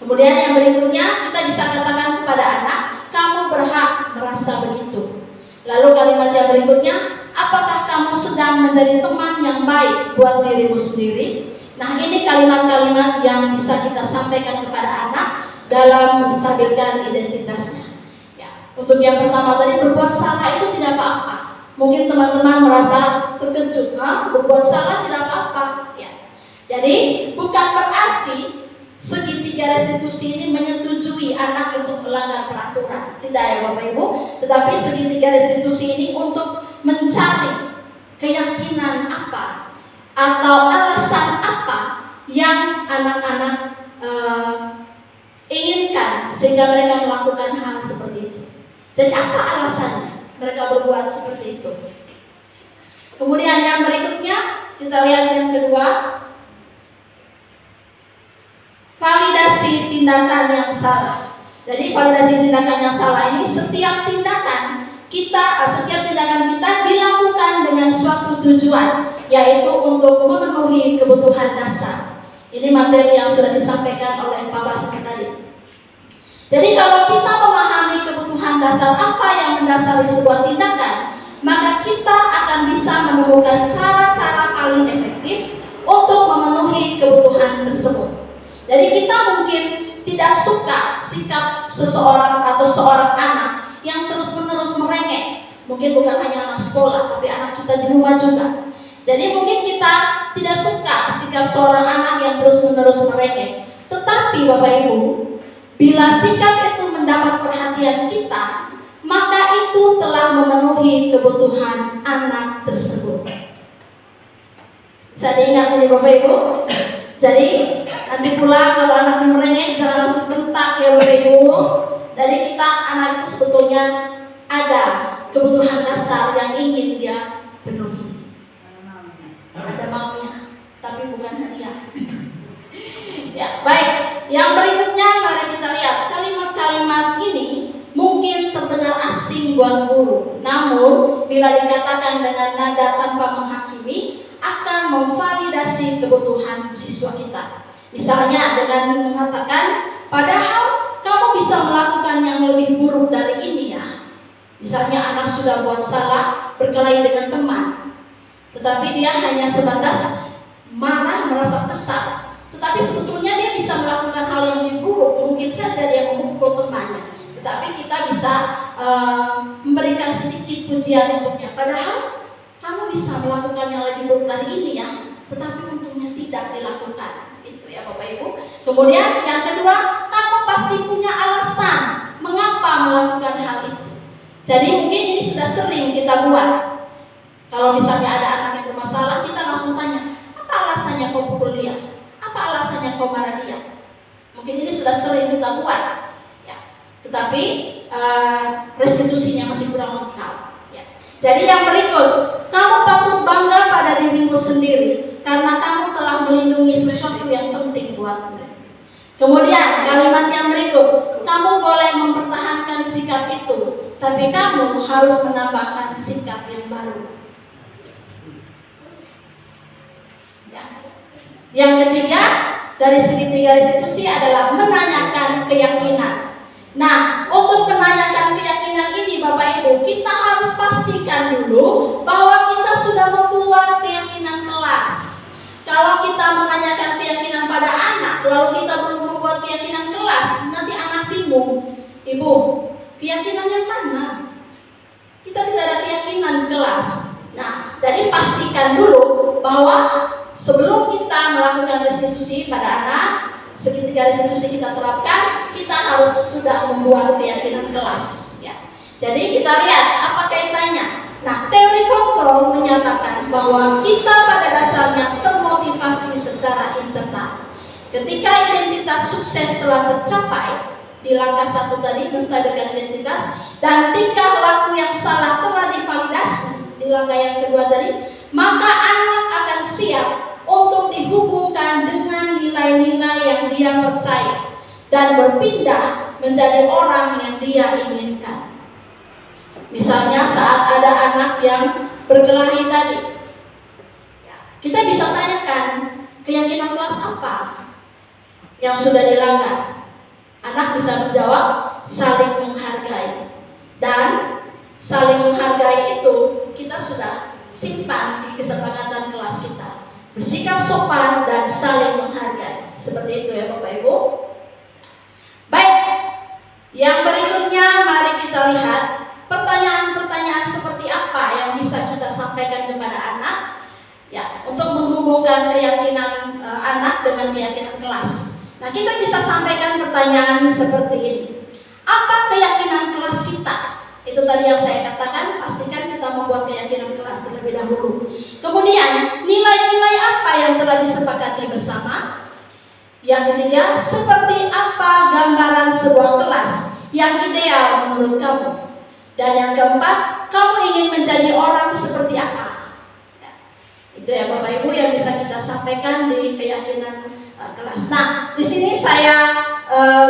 Kemudian yang berikutnya kita bisa katakan kepada anak, kamu berhak merasa begitu. Lalu kalimat yang berikutnya, apakah kamu sedang menjadi teman yang baik buat dirimu sendiri? Nah, ini kalimat-kalimat yang bisa kita sampaikan kepada anak dalam menstabilkan identitasnya. Ya, untuk yang pertama tadi, berbuat salah itu tidak apa-apa. Mungkin teman-teman merasa terkejut, berbuat salah tidak apa-apa. Ya. Jadi bukan berarti segitiga restitusi ini menyetujui anak untuk melanggar peraturan. Tidak ya Bapak Ibu, tetapi segitiga restitusi ini untuk mencari keyakinan apa atau alasan apa yang anak-anak inginkan sehingga mereka melakukan hal seperti itu. Jadi apa alasannya mereka berbuat seperti itu? Kemudian yang berikutnya kita lihat yang kedua, validasi tindakan yang salah. Jadi validasi tindakan yang salah ini setiap tindakan kita dilakukan dengan suatu tujuan, yaitu untuk memenuhi kebutuhan dasar. Ini materi yang sudah disampaikan oleh Pak Basri tadi. Jadi kalau kita memahami kebutuhan dasar apa yang mendasari sebuah tindakan, maka kita akan bisa menemukan cara-cara paling efektif untuk memenuhi kebutuhan tersebut. Jadi kita mungkin tidak suka sikap seseorang atau seorang anak yang terus-menerus merengek. Mungkin bukan hanya anak sekolah, tapi anak kita di rumah juga. Jadi mungkin kita tidak suka sikap seorang anak yang terus-menerus merengek. Tetapi Bapak Ibu, bila sikap itu mendapat perhatian kita, maka itu telah memenuhi kebutuhan anak tersebut. Bisa diingat ini Bapak Ibu. Jadi nanti pula kalau anaknya merengek jangan langsung bentak ya Bapak Ibu. Jadi kita anak itu sebetulnya ada kebutuhan dasar yang ingin dia penuhi. Ada maunya, tapi bukan hadiah. Ya, baik. Yang berikutnya mari kita lihat kalimat-kalimat ini mungkin terdengar asing buat guru. Namun bila dikatakan dengan nada tanpa menghakimi, akan memvalidasi kebutuhan siswa kita. Misalnya dengan mengatakan, padahal kamu bisa melakukan yang lebih buruk dari ini ya. Misalnya anak sudah buat salah, berkelahi dengan teman, tetapi dia hanya sebatas marah, merasa kesal. Tetapi sebetulnya dia bisa melakukan hal yang lebih buruk. Mungkin saja dia memukul temannya, tetapi kita bisa memberikan sedikit pujian untuknya. Padahal kamu bisa melakukan yang lebih buruk dari ini ya, tetapi untungnya tidak dilakukan. Itu ya Bapak Ibu. Kemudian yang kedua, kamu pasti punya alasan mengapa melakukan hal itu. Jadi mungkin ini sudah sering kita buat. Kalau misalnya ada anak yang bermasalah, kita langsung tanya, apa alasannya kau pukul dia? Apa alasannya kau marah dia? Mungkin ini sudah sering kita buat. Ya. Tetapi restitusinya masih kurang lengkap. Ya. Jadi yang berikut, kamu patut bangga pada dirimu sendiri karena kamu telah melindungi sesuatu yang penting buatmu. Kemudian kalimat yang berikut, kamu boleh mempertahankan sikap itu, tapi kamu harus menambahkan sikap yang baru. Ya. Yang ketiga, dari segitiga restitusi adalah menanyakan keyakinan. Nah, untuk menanyakan keyakinan ini Bapak Ibu, kita harus pastikan dulu bahwa kita sudah membuat keyakinan kelas. Kalau kita menanyakan keyakinan pada anak, lalu kita belum membuat keyakinan kelas, nanti anak bingung. Ibu, keyakinan yang mana? Kita tidak ada keyakinan kelas. Nah, jadi pastikan dulu bahwa sebelum kita melakukan restitusi pada anak, segitiga restitusi kita terapkan, kita harus sudah membuat keyakinan kelas. Ya. Jadi kita lihat apa kaitannya. Nah, teori kontrol menyatakan bahwa kita pada dasarnya termotivasi secara internal. Ketika identitas sukses telah tercapai di langkah 1 tadi, menstabilkan identitas, dan tingkah laku yang salah telah divalidasi di langkah yang kedua tadi, maka anak akan siap untuk dihubungkan dengan nilai-nilai yang dia percaya dan berpindah menjadi orang yang dia inginkan. Misalnya saat ada anak yang berkelahi tadi, kita bisa tanyakan keyakinan kelas apa yang sudah dilanggar. Anak bisa menjawab saling menghargai, dan saling menghargai itu kita sudah simpan di kesepakatan kelas kita. Bersikap sopan dan saling menghargai. Seperti itu ya Bapak Ibu. Baik, yang berikutnya mari kita lihat pertanyaan-pertanyaan seperti apa yang bisa kita sampaikan kepada anak, ya, untuk menghubungkan keyakinan anak dengan keyakinan kelas. Nah, kita bisa sampaikan pertanyaan seperti ini. Apa keyakinan kelas kita? Itu tadi yang saya katakan, pastikan kita membuat keyakinan kelas terlebih dahulu. Kemudian, nilai-nilai apa yang telah disepakati bersama? Yang ketiga, seperti apa gambaran sebuah kelas yang ideal menurut kamu? Dan yang keempat, kamu ingin menjadi orang seperti apa? Ya, itu ya Bapak Ibu yang bisa kita sampaikan di keyakinan kelas. Nah, di sini saya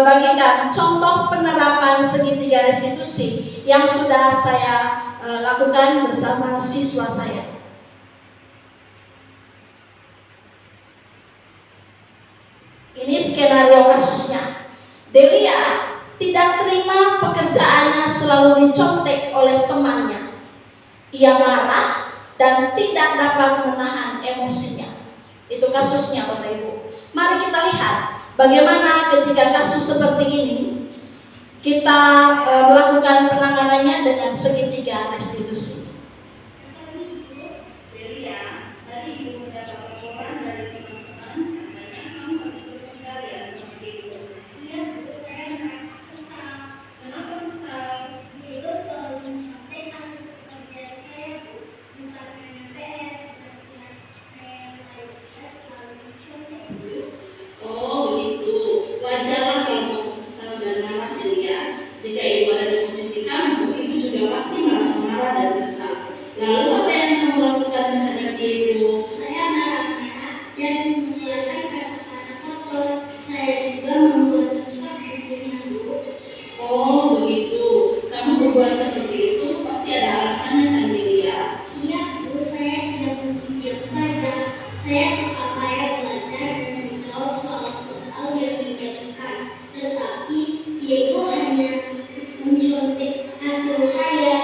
bagikan contoh penerapan segitiga restitusi yang sudah saya lakukan bersama siswa saya. Ini skenario kasusnya. Delia tidak terima pekerjaannya selalu dicontek oleh temannya. Ia marah dan tidak dapat menahan emosinya. Itu kasusnya Bapak Ibu. Mari kita lihat bagaimana ketika kasus seperti ini kita melakukan penanganannya dengan segitiga restitusi. Jika ibu ada di posisi kamu, ibu juga pasti merasa marah dan kesal. Lalu apa yang kamu lakukan terhadap ibu? Saya marah-marah dan mengeluarkan kata-kata kotor. Saya juga membuat rusak hidupnya, Bu. Oh begitu. Kamu berbuat seperti itu pasti ada alasannya kan, Delia? Iya, Bu. Saya tidak diam saja. Saya susah payah belajar dan menjawab soal-soal yang dijatuhkan. Tetapi ibu hanya mencontek hasil saya.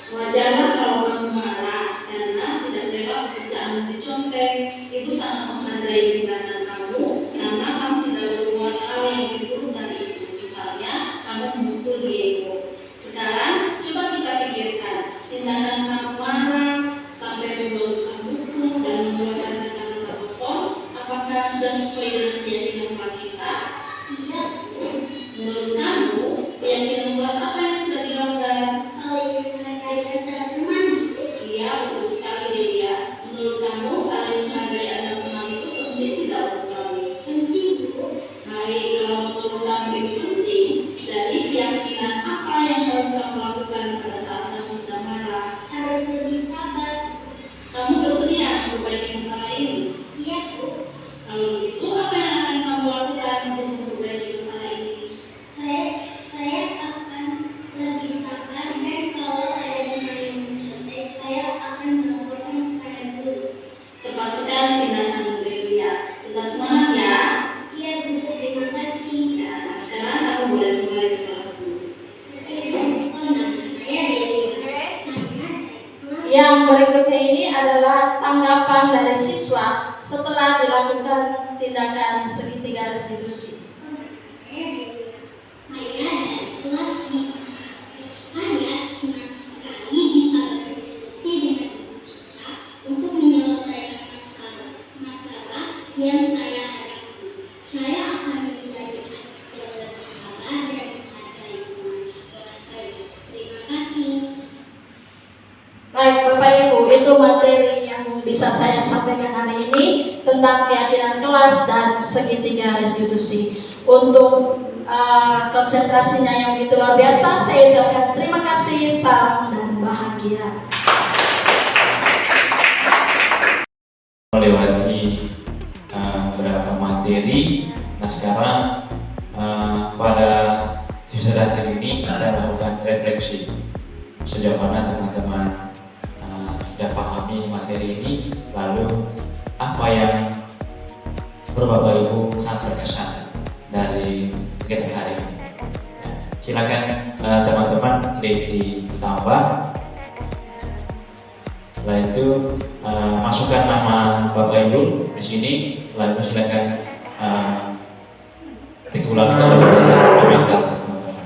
Wajarlah kalau kamu marah karena tidak rela pekerjaan dicontek. Ibu sangat menghargai tindakan kamu karena kamu tidak berbuat hal yang lebih buruk dari itu. Misalnya, kamu memukul ibu. Sekarang, coba kita pikirkan tindakan kamu marah sampai membuat rusak buku dan mengeluarkan kata-kata kotor. Apakah sudah sesuai dengan keyakinan kelas kita? Iya, Bu. Menurut kamu, keyakinan kelas apa yang sudah dilanggar? Saling menghargai antar Yang berikutnya ini adalah tanggapan dari siswa setelah dilakukan tindakan segitiga restitusi. Saya dari kelas 5. Saya senang sekali bisa berdiskusi dengan Ibu Cica untuk menyelesaikan masalah yang saya hadapi. Saya akan menjadi anak yang lebih sabar dan menghargai teman sekelas saya. Terima kasih. Baik Bapak Ibu, itu materi yang bisa saya sampaikan hari ini tentang keyakinan kelas dan segitiga restitusi. Untuk konsentrasinya yang begitu luar biasa, saya ucapkan terima kasih, salam dan bahagia. Melewati beberapa materi. Nah sekarang pada sisa akhir ini kita lakukan refleksi sejauh mana teman-teman sudah pahami materi ini, lalu apa yang Bapak Ibu sangat berkesan dari kegiatan hari ini. Silakan teman-teman klik ditambah. Setelah itu masukkan nama Bapak Ibu di sini, lalu silakan ketik ulang dari komentar teman-teman.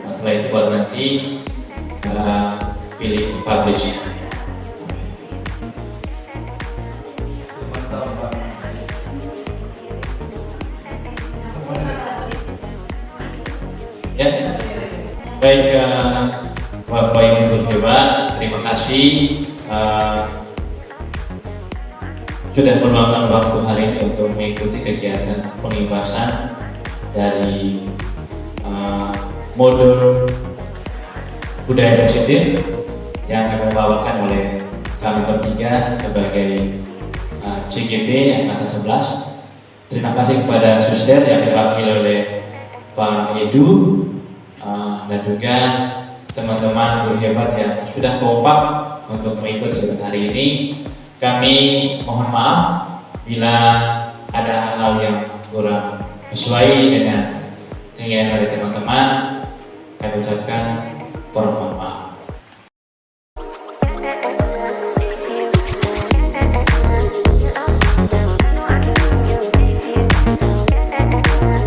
Setelah itu baru nanti pilih publish. Ya, baik Bapak Ibu hebat, terima kasih sudah meluangkan waktu hari ini untuk mengikuti kegiatan pengibasan dari modul budaya positif yang dibawakan oleh kami bertiga sebagai CGP angkatan 11. Terima kasih kepada Suster yang diwakili oleh Pak Edu dan juga teman-teman guru hebat yang sudah kompak untuk mengikuti kegiatan hari ini. Kami mohon maaf bila ada hal-hal yang kurang sesuai dengan keinginan dari teman-teman. Kami ucapkan mohon maaf.